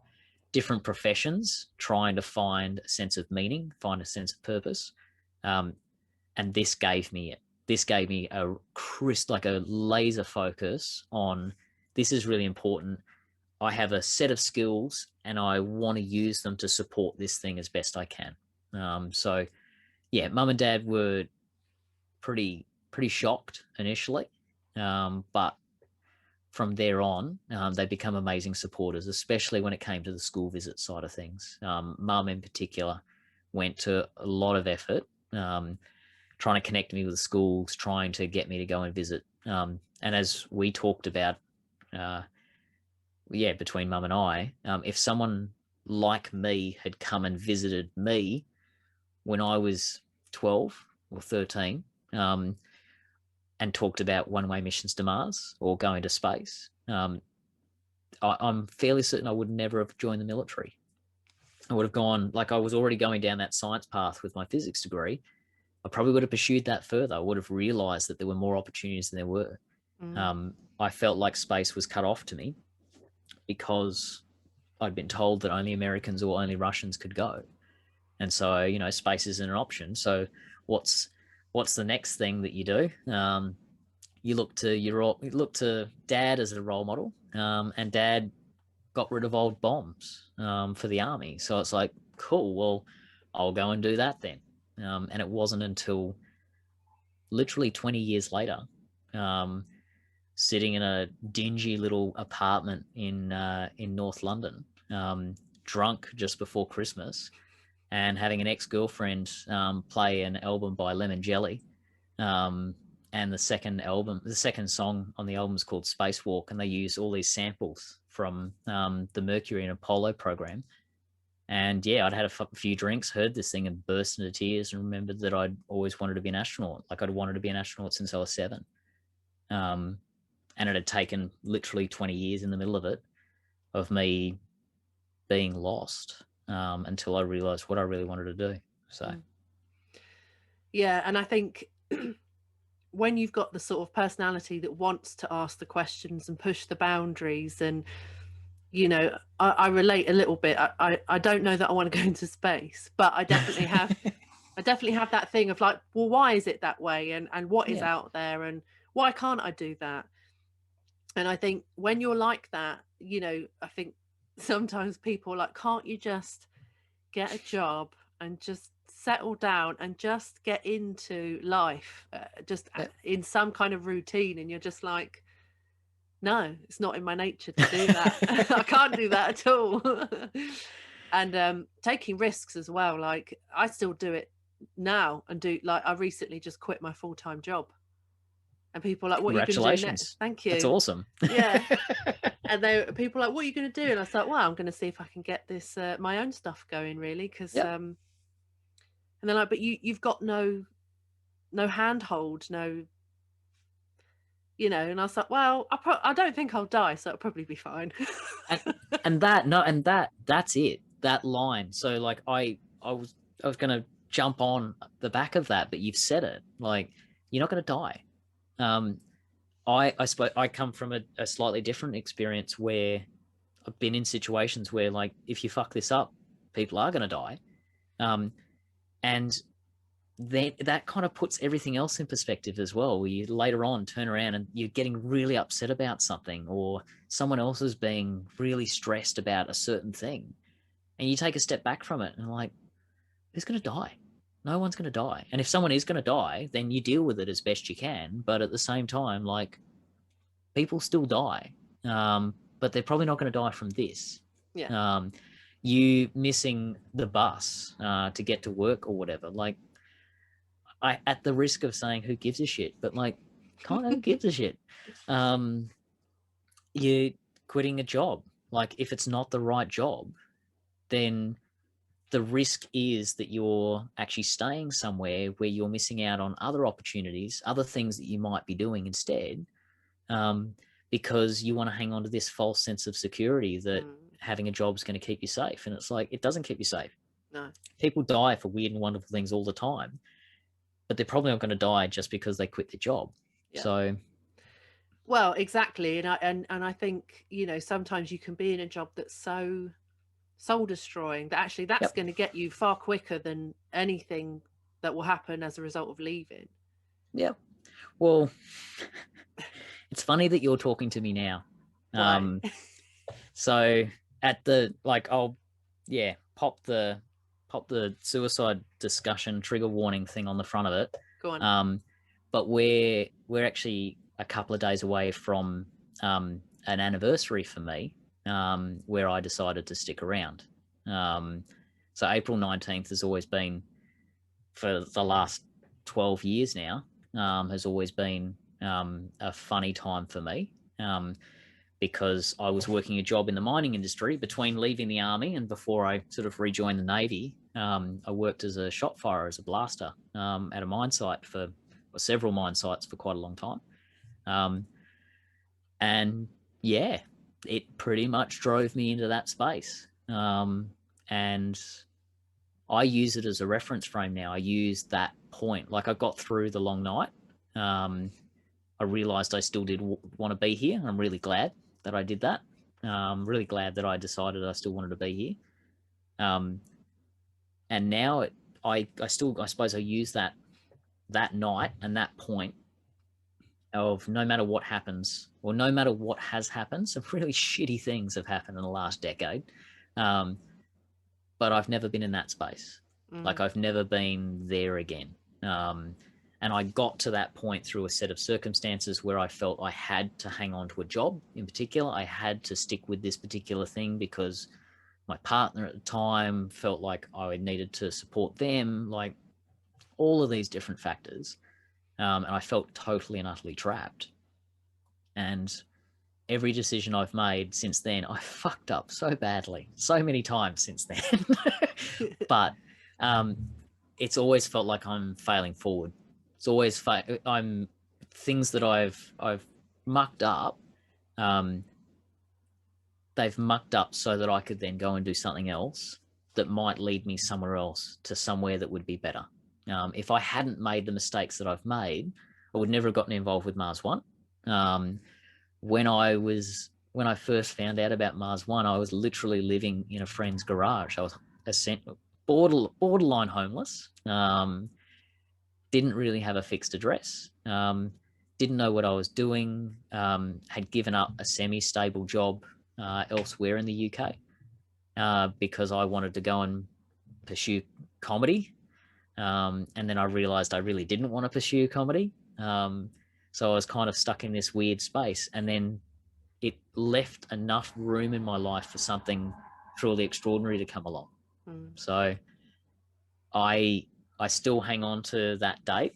different professions, trying to find a sense of meaning, find a sense of purpose. And this gave me it. This gave me a laser focus on, this is really important. I have a set of skills and I want to use them to support this thing as best I can. So yeah, mum and dad were pretty shocked initially. But from there on, they become amazing supporters, especially when it came to the school visit side of things. Mum in particular went to a lot of effort, trying to connect me with the schools, trying to get me to go and visit. And as we talked about, between mum and I, if someone like me had come and visited me when I was 12 or 13, and talked about one-way missions to Mars or going to space, I'm fairly certain I would never have joined the military. I would have gone, like, I was already going down that science path with my physics degree. I probably would have pursued that further. I would have realized that there were more opportunities than there were. I felt like space was cut off to me because I'd been told that only Americans or only Russians could go. And so, you know, space isn't an option. So what's the next thing that you do? You look to dad as a role model, and dad got rid of old bombs for the army. So it's like, cool, well, I'll go and do that then. And it wasn't until literally 20 years later, sitting in a dingy little apartment in North London, drunk just before Christmas, and having an ex-girlfriend play an album by Lemon Jelly. And the second song on the album is called Spacewalk, and they use all these samples from the Mercury and Apollo program. And yeah, I'd had a few drinks, heard this thing, and burst into tears, and remembered that I'd always wanted to be an astronaut. Like, I'd wanted to be an astronaut since I was 7. And it had taken literally 20 years in the middle of it, of me being lost, until I realized what I really wanted to do. So yeah, and I think when you've got the sort of personality that wants to ask the questions and push the boundaries, and you know, I relate a little bit. I don't know that I want to go into space, but I definitely have that thing of like, well, why is it that way, and what is out there, and why can't I do that? And I think when you're like that, you know, I think sometimes people are like, can't you just get a job and just settle down and just get into life, just in some kind of routine? And you're just like, no, it's not in my nature to do that. I can't do that at all. And taking risks as well. Like, I still do it now, and I recently just quit my full-time job. And people are like, what are you going to do next? Thank you. That's awesome. Yeah. And people are like, what are you going to do? And I was like, well, I'm going to see if I can get this, my own stuff going, really. Because, and they're like, but you've got no handhold, no, you know. And I was like, well, I don't think I'll die, so it'll probably be fine. That's it, that line. So like, I was going to jump on the back of that, but you've said it. Like, you're not going to die. I suppose I come from a slightly different experience, where I've been in situations where, like, if you fuck this up, people are going to die. And then that kind of puts everything else in perspective as well, where you later on turn around and you're getting really upset about something, or someone else is being really stressed about a certain thing, and you take a step back from it and like, who's going to die? No one's going to die. And if someone is going to die, then you deal with it as best you can. But at the same time, like, people still die, but they're probably not going to die from this. Yeah. You missing the bus to get to work or whatever. Like, at the risk of saying who gives a shit, but like, kind of who gives a shit? You quitting a job. Like, if it's not the right job, then the risk is that you're actually staying somewhere where you're missing out on other opportunities, other things that you might be doing instead, because you want to hang on to this false sense of security that having a job is going to keep you safe. And it's like, it doesn't keep you safe. No. People die for weird and wonderful things all the time, but they're probably not going to die just because they quit their job. Yeah. So, well, exactly. And I think, you know, sometimes you can be in a job that's so soul destroying that actually that's going to get you far quicker than anything that will happen as a result of leaving. Yeah. Well, it's funny that you're talking to me now. So at the, like, I'll pop the suicide discussion trigger warning thing on the front of it. Go on. But we're actually a couple of days away from an anniversary for me, where I decided to stick around. So April 19th has always been, for the last 12 years now, has always been a funny time for me, because I was working a job in the mining industry between leaving the army and before I sort of rejoined the Navy. I worked as a shot firer, as a blaster, at a mine site for several mine sites for quite a long time. And yeah, it pretty much drove me into that space. And I use it as a reference frame now. I use that point. Like, I got through the long night. I realized I still did want to be here. I'm really glad that I did that. Really glad that I decided I still wanted to be here. And now I suppose I use that night and that point of, no matter what happens, or no matter what has happened, some really shitty things have happened in the last decade. but I've never been in that space. Like I've never been there again. And I got to that point through a set of circumstances where I felt I had to hang on to a job in particular. I had to stick with this particular thing because my partner at the time felt like I needed to support them, like all of these different factors. And I felt totally and utterly trapped. And every decision I've made since then, I fucked up so badly, so many times since then. But it's always felt like I'm failing forward. It's always I'm things that I've mucked up. They've mucked up so that I could then go and do something else that might lead me somewhere else, to somewhere that would be better. If I hadn't made the mistakes that I've made, I would never have gotten involved with Mars One. When I first found out about Mars One, I was literally living in a friend's garage. I was borderline homeless. Didn't really have a fixed address. Didn't know what I was doing. Had given up a semi-stable job elsewhere in the UK because I wanted to go and pursue comedy. And then I realized I really didn't want to pursue comedy. So I was kind of stuck in this weird space. And then it left enough room in my life for something truly extraordinary to come along. So I still hang on to that date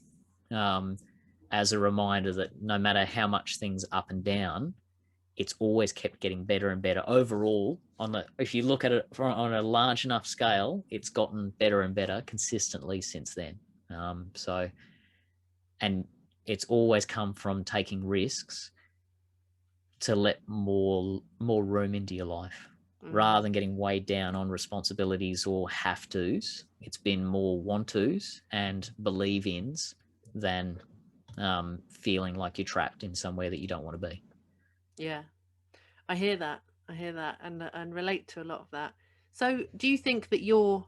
as a reminder that no matter how much things up and down, it's always kept getting better and better overall. If you look at it on a large enough scale, it's gotten better and better consistently since then. And it's always come from taking risks to let more room into your life, rather than getting weighed down on responsibilities or have tos. It's been more want tos and believe ins than feeling like you're trapped in somewhere that you don't want to be. Yeah, I hear that and relate to a lot of that. So do you think that you're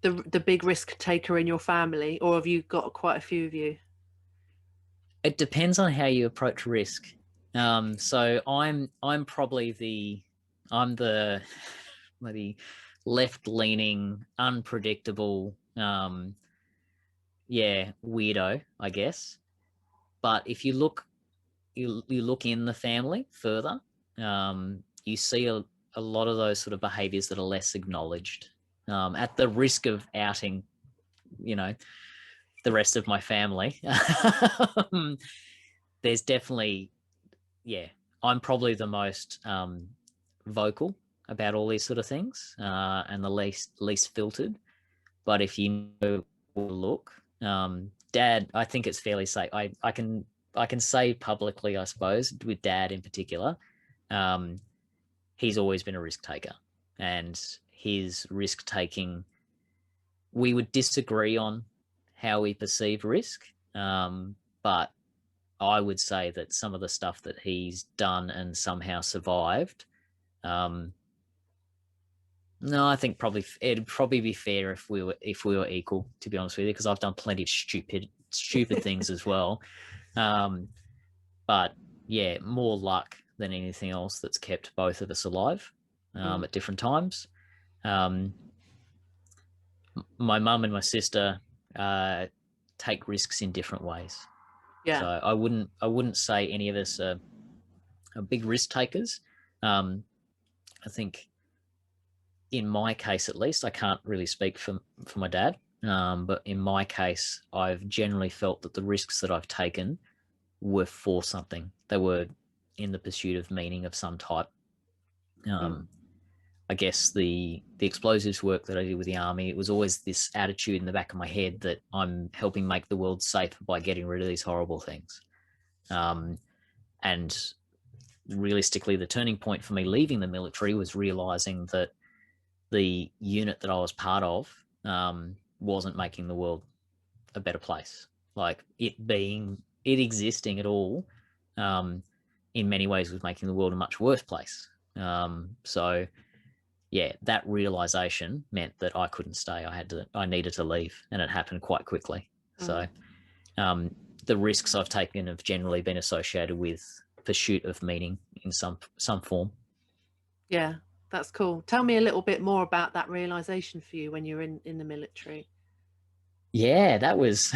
the big risk taker in your family, or have you got quite a few of you? It depends on how you approach risk. So I'm probably the maybe left-leaning, unpredictable, weirdo, I guess. But if you look in the family further, you see a lot of those sort of behaviors that are less acknowledged. At the risk of outing, the rest of my family, there's definitely, I'm probably the most vocal about all these sort of things, and the least filtered. But if you know where to look, Dad, I think it's fairly safe. I can say publicly, I suppose, with Dad in particular, he's always been a risk taker, and his risk taking, we would disagree on how we perceive risk, but I would say that some of the stuff that he's done and somehow survived, no, I think it'd probably be fair if we were equal, to be honest with you, because I've done plenty of stupid things as well. But yeah, more luck than anything else that's kept both of us alive at different times. My mum and my sister take risks in different ways. Yeah. So I wouldn't say any of us are big risk takers. I think in my case, at least, I can't really speak for my dad, but in my case, I've generally felt that the risks that I've taken were for something. They were in the pursuit of meaning of some type. I guess the explosives work that I did with the army, it was always this attitude in the back of my head that I'm helping make the world safer by getting rid of these horrible things. And realistically, the turning point for me leaving the military was realizing that the unit that I was part of wasn't making the world a better place. Like it existing at all, in many ways was making the world a much worse place. So yeah, that realization meant that I couldn't stay. I needed to leave, and it happened quite quickly. So the risks I've taken have generally been associated with pursuit of meaning in some form. Yeah, That's cool. Tell me a little bit more about that realization for you when you're in the military. Yeah, that was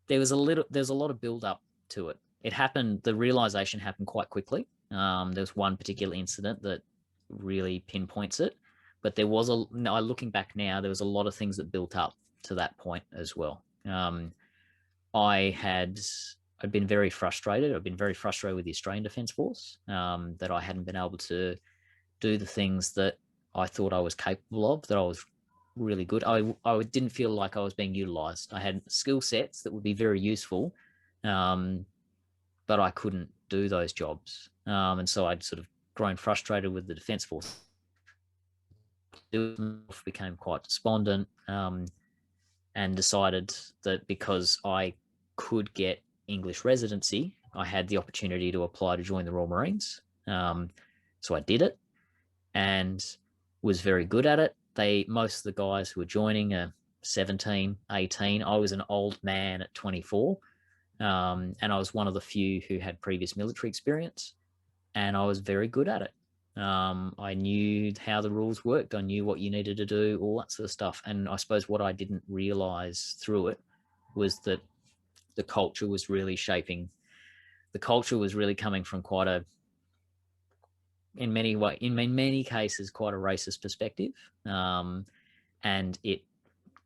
there's a lot of build up to it. It happened, the realization happened quite quickly. There's one particular incident that really pinpoints it, but looking back now, there was a lot of things that built up to that point as well. I'd been very frustrated. I've been very frustrated with the Australian Defence Force, that I hadn't been able to do the things that I thought I was capable of, that I was really good. I didn't feel like I was being utilized. I had skill sets that would be very useful, but I couldn't do those jobs. And so I'd sort of grown frustrated with the Defence Force. Became quite despondent, and decided that because I could get English residency, I had the opportunity to apply to join the Royal Marines. So I did it and was very good at it. Most of the guys who were joining are 17, 18. I was an old man at 24. And I was one of the few who had previous military experience, and I was very good at it. I knew how the rules worked. I knew what you needed to do, all that sort of stuff. And I suppose what I didn't realize through it was that the culture was really shaping. The culture was really coming from quite a, in many cases, quite a racist perspective. And it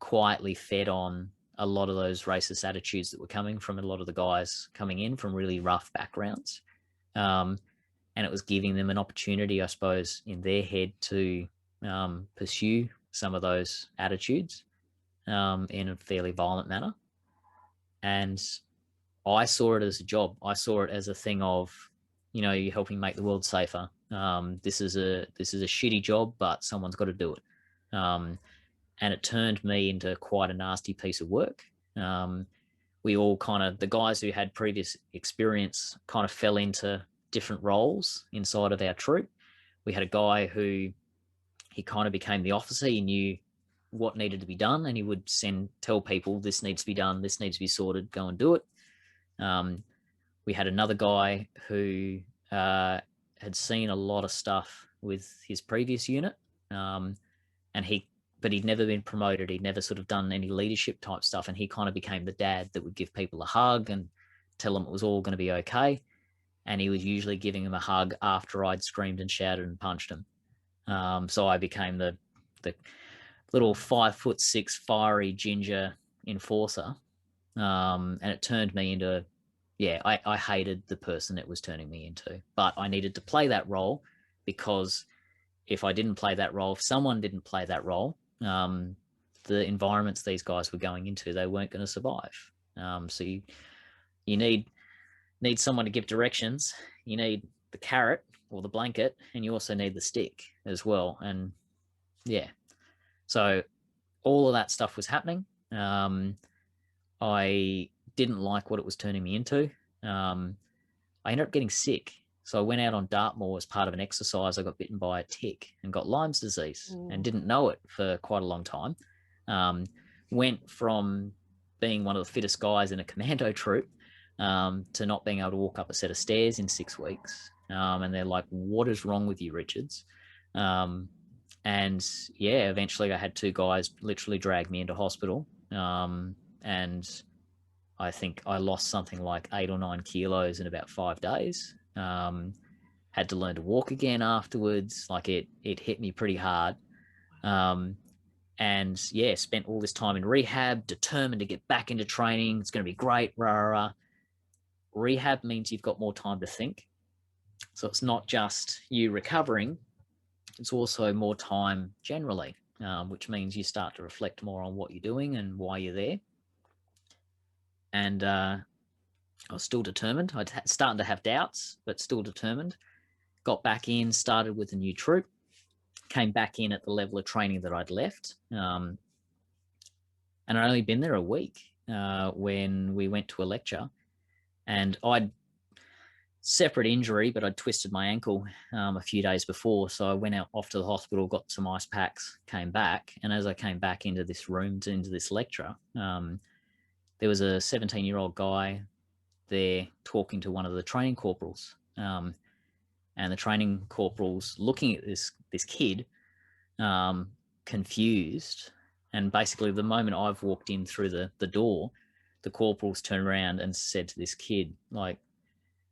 quietly fed on a lot of those racist attitudes that were coming from a lot of the guys coming in from really rough backgrounds. And it was giving them an opportunity, I suppose, in their head to pursue some of those attitudes in a fairly violent manner. And I saw it as a job. I saw it as a thing of, you're helping make the world safer. This is a shitty job, but someone's got to do it. And it turned me into quite a nasty piece of work. We all the guys who had previous experience kind of fell into different roles inside of our troop. We had a guy who, he kind of became the officer. He knew what needed to be done, and he would tell people, this needs to be done, this needs to be sorted, go and do it. We had another guy who had seen a lot of stuff with his previous unit, but he'd never been promoted. He'd never sort of done any leadership type stuff, and he kind of became the dad that would give people a hug and tell them it was all going to be okay. And he was usually giving him a hug after I'd screamed and shouted and punched him. So I became the little 5'6" fiery ginger enforcer, and it turned me into, I hated the person it was turning me into. But I needed to play that role, because if I didn't play that role, if someone didn't play that role, the environments these guys were going into, they weren't going to survive. So you need someone to give directions. You need the carrot or the blanket, and you also need the stick as well. And so all of that stuff was happening. I didn't like what it was turning me into. I ended up getting sick. So I went out on Dartmoor as part of an exercise. I got bitten by a tick and got Lyme's disease and didn't know it for quite a long time. Went from being one of the fittest guys in a commando troop to not being able to walk up a set of stairs in 6 weeks. And they're like, what is wrong with you, Richards? And eventually I had 2 guys literally drag me into hospital. And I think I lost something like 8 or 9 kilos in about 5 days. Had to learn to walk again afterwards. Like it hit me pretty hard. And spent all this time in rehab, determined to get back into training. It's going to be great. Rah, rah, rah. Rehab means you've got more time to think. So it's not just you recovering, it's also more time generally, which means you start to reflect more on what you're doing and why you're there. And I was still determined. I'd starting to have doubts, but still determined. Got back in, started with a new troop, came back in at the level of training that I'd left. And I'd only been there a week when we went to a lecture. And I'd separate injury, but I'd twisted my ankle a few days before. So I went off to the hospital, got some ice packs, came back. And as I came back into this room, into this lecture, there was a 17-year-old guy there talking to one of the training corporals. and the training corporal's looking at this kid, confused. And basically, the moment I've walked in through the door, the corporals turned around and said to this kid, like,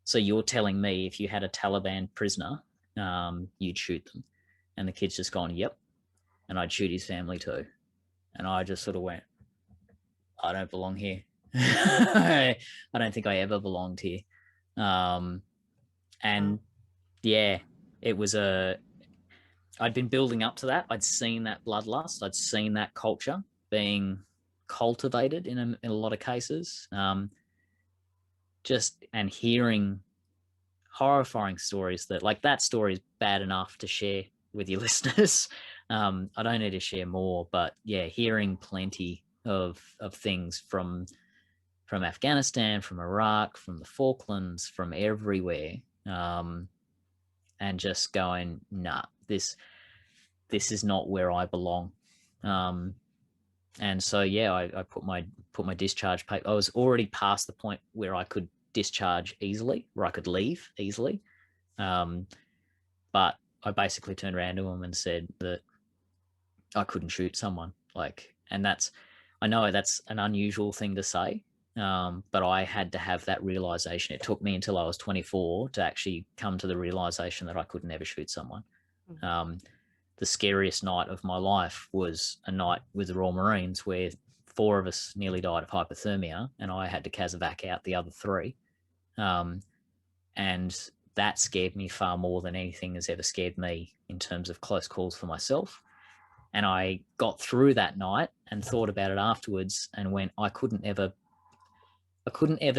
so you're telling me if you had a Taliban prisoner, you'd shoot them? And the kid's just gone, yep. And I'd shoot his family too. And I just sort of went, I don't belong here. I don't think I ever belonged here. And yeah, it was I'd been building up to that. I'd seen that bloodlust. I'd seen that culture being cultivated in a lot of cases. And hearing horrifying stories that story is bad enough to share with your listeners. I don't need to share more, but yeah, hearing plenty of things from Afghanistan, from Iraq, from the Falklands, from everywhere, and just going, nah, this is not where I belong. And so yeah, I put my discharge paper. I was already past the point where I could discharge easily, where I could leave easily. But I basically turned around to him and said that I couldn't shoot someone. And I know that's an unusual thing to say, but I had to have that realization. It took me until I was 24 to actually come to the realization that I could never shoot someone. The scariest night of my life was a night with the Royal Marines where 4 of us nearly died of hypothermia, and I had to casevac out the other 3. And that scared me far more than anything has ever scared me in terms of close calls for myself. And I got through that night and thought about it afterwards and went, I couldn't ever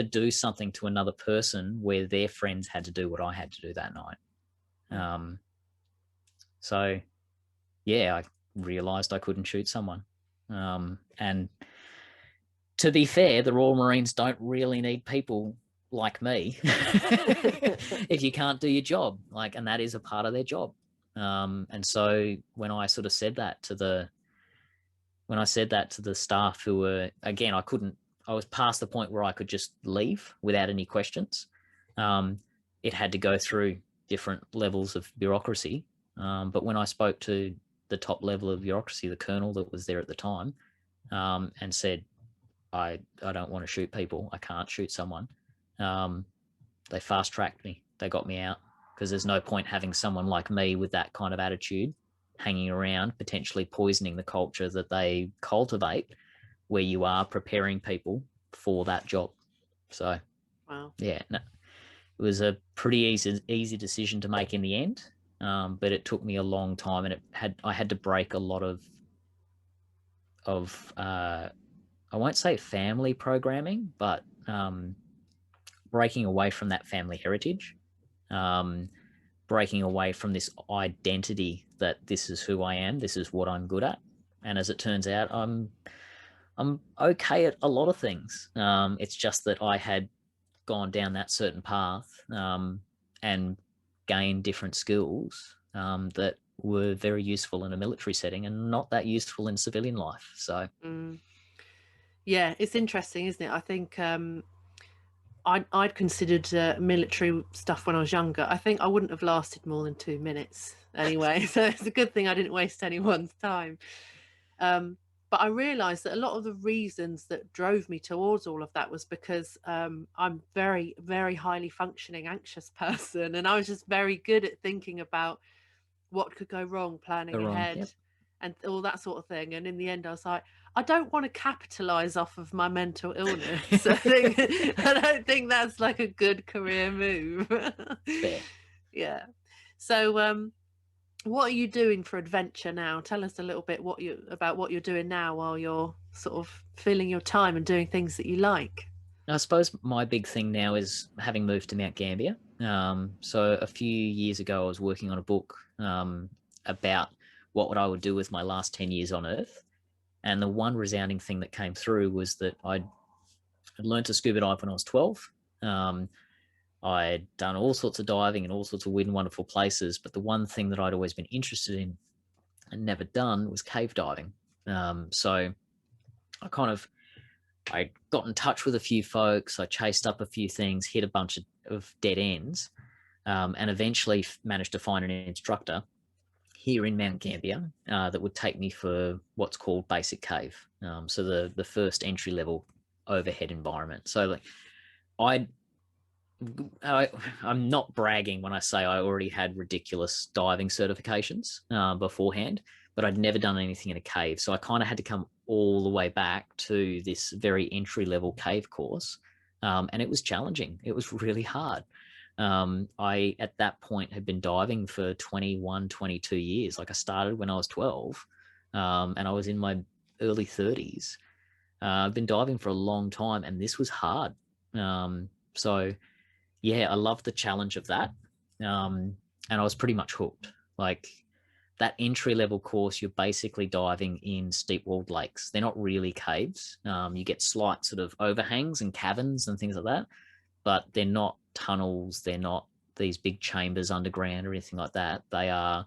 do something to another person where their friends had to do what I had to do that night. So yeah, I realized I couldn't shoot someone. And to be fair, the Royal Marines don't really need people like me if you can't do your job, and that is a part of their job. And so when I sort of said that to the staff, who were, again, I was past the point where I could just leave without any questions. It had to go through different levels of bureaucracy. But when I spoke to the top level of bureaucracy, the colonel that was there at the time, and said, I don't want to shoot people, I can't shoot someone, they fast tracked me. They got me out, because there's no point having someone like me with that kind of attitude hanging around, potentially poisoning the culture that they cultivate, where you are preparing people for that job. So wow. Yeah, no, it was a pretty easy decision to make in the end. But it took me a long time, and I had to break a lot of I won't say family programming, but breaking away from that family heritage, breaking away from this identity that this is who I am, this is what I'm good at. And as it turns out, I'm okay at a lot of things. It's just that I had gone down that certain path, and gained different skills that were very useful in a military setting and not that useful in civilian life. So yeah, it's interesting, isn't it? I think I'd considered military stuff when I was younger. I think I wouldn't have lasted more than 2 minutes anyway. So it's a good thing I didn't waste anyone's time. But I realised that a lot of the reasons that drove me towards all of that was because I'm very, very highly functioning anxious person, and I was just very good at thinking about what could go wrong, planning ahead, yep. and all that sort of thing. And in the end, I was like, I don't want to capitalise off of my mental illness. I don't think that's like a good career move. Fair. Yeah. So what are you doing for adventure now? Tell us a little bit about what you're doing now while you're sort of filling your time and doing things that you like. I suppose my big thing now is having moved to Mount Gambier. So a few years ago, I was working on a book about what I would do with my last 10 years on Earth. And the one resounding thing that came through was that I'd learned to scuba dive when I was 12. I'd done all sorts of diving in all sorts of weird and wonderful places, but the one thing that I'd always been interested in and never done was cave diving. So I got in touch with a few folks, I chased up a few things, hit a bunch of dead ends, and eventually managed to find an instructor here in Mount Gambier that would take me for what's called basic cave. So the first entry level overhead environment. So like I'm not bragging when I say I already had ridiculous diving certifications beforehand, but I'd never done anything in a cave. So I kind of had to come all the way back to this very entry level cave course. And it was challenging. It was really hard. I, at that point, had been diving for 21, 22 years. Like I started when I was 12 and I was in my early 30s. I've been diving for a long time and this was hard. So yeah, I loved the challenge of that. And I was pretty much hooked. Like that entry level course, you're basically diving in steep walled lakes. They're not really caves. You get slight sort of overhangs and caverns and things like that, but they're not tunnels. They're not these big chambers underground or anything like that. They're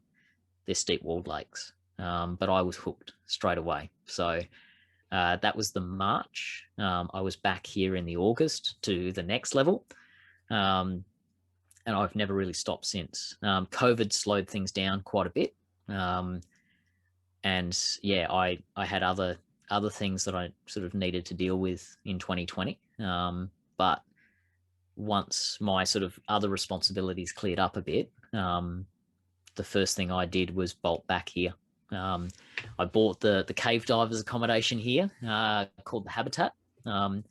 steep walled lakes. But I was hooked straight away. So that was the March. I was back here in the August to the next level. And I've never really stopped since. COVID slowed things down quite a bit. And yeah, I had other things that I sort of needed to deal with in 2020. But once my sort of other responsibilities cleared up a bit, the first thing I did was bolt back here. I bought the cave divers accommodation here called the Habitat, and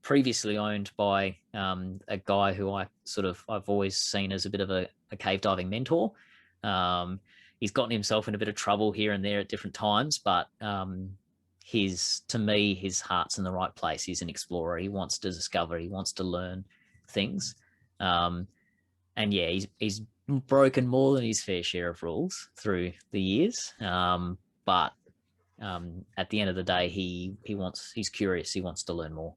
previously owned by a guy who I've always seen as a bit of a cave diving mentor. He's gotten himself in a bit of trouble here and there at different times, but to me, his heart's in the right place. He's an explorer. He wants to discover. He wants to learn things. And yeah, he's broken more than his fair share of rules through the years. But at the end of the day, he's curious. He wants to learn more.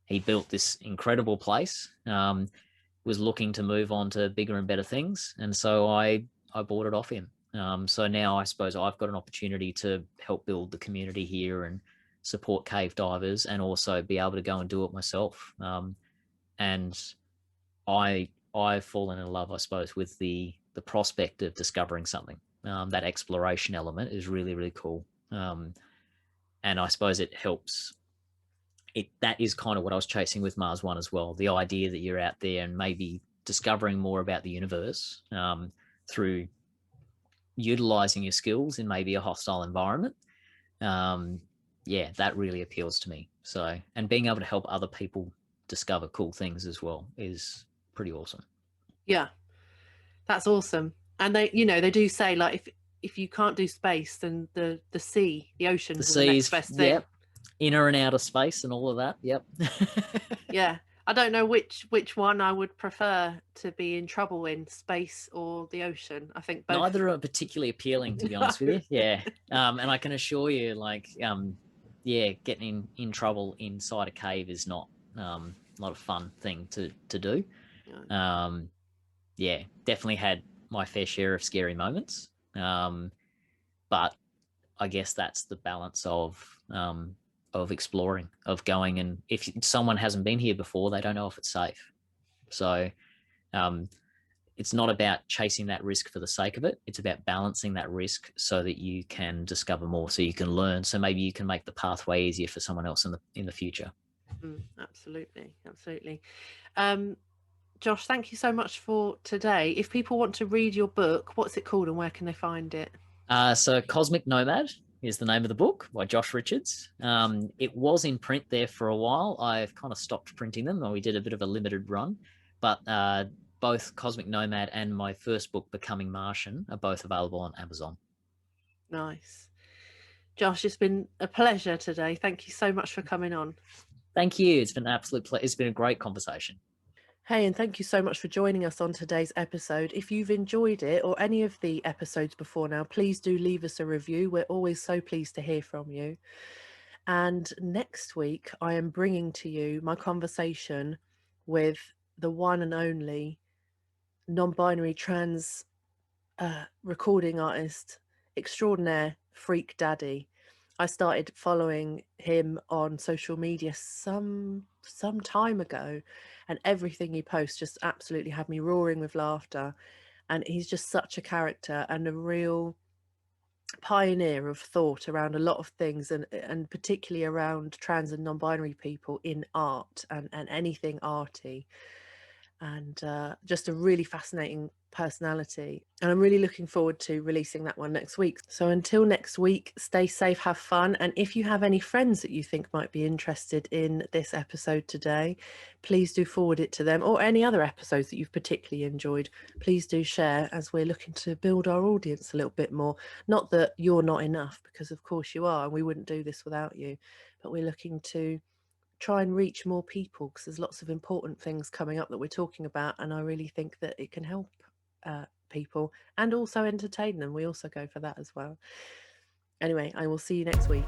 He built this incredible place, was looking to move on to bigger and better things. And so I bought it off him. So now I suppose I've got an opportunity to help build the community here and support cave divers and also be able to go and do it myself. And I've fallen in love, I suppose, with the prospect of discovering something. That exploration element is really, really cool. And I suppose it helps. That is kind of what I was chasing with Mars One as well. The idea that you're out there and maybe discovering more about the universe through utilizing your skills in maybe a hostile environment. Yeah, that really appeals to me. So, and being able to help other people discover cool things as well is pretty awesome. Yeah, that's awesome. And they do say, like, if you can't do space, then the sea, the oceans are the next best thing. Yep. Inner and outer space and all of that. Yep. Yeah. I don't know which one I would prefer to be in trouble in, space or the ocean. I think both. Neither are particularly appealing, to be honest with you. Yeah. And I can assure you, like, yeah, getting in trouble inside a cave is not a fun thing to do. Yeah, definitely had my fair share of scary moments. But I guess that's the balance of exploring, of going, and if someone hasn't been here before, they don't know if it's safe. So it's not about chasing that risk for the sake of it. It's about balancing that risk so that you can discover more, so you can learn, so maybe you can make the pathway easier for someone else in the future. Absolutely. Josh, thank you so much for today. If people want to read your book, what's it called and where can they find it? So Cosmic Nomad is the name of the book by Josh Richards. It was in print there for a while. I've kind of stopped printing them, and we did a bit of a limited run. But both Cosmic Nomad and my first book, Becoming Martian, are both available on Amazon. Nice. Josh, it's been a pleasure today. Thank you so much for coming on. Thank you. It's been an absolute pleasure. It's been a great conversation. Hey, and thank you so much for joining us on today's episode. If you've enjoyed it or any of the episodes before now, please do leave us a review. We're always so pleased to hear from you. And next week, I am bringing to you my conversation with the one and only non-binary trans recording artist extraordinaire, Freak Daddy. I started following him on social media some time ago, and everything he posts just absolutely had me roaring with laughter. And he's just such a character and a real pioneer of thought around a lot of things, and particularly around trans and non-binary people in art and anything arty, and just a really fascinating personality. And I'm really looking forward to releasing that one next week. So until next week, stay safe, have fun, and if you have any friends that you think might be interested in this episode today, please do forward it to them, or any other episodes that you've particularly enjoyed. Please do share, as we're looking to build our audience a little bit more. Not that you're not enough, because of course you are, and we wouldn't do this without you, but we're looking to try and reach more people, because there's lots of important things coming up that we're talking about, and I really think that it can help people and also entertain them. We also go for that as well. Anyway, I will see you next week.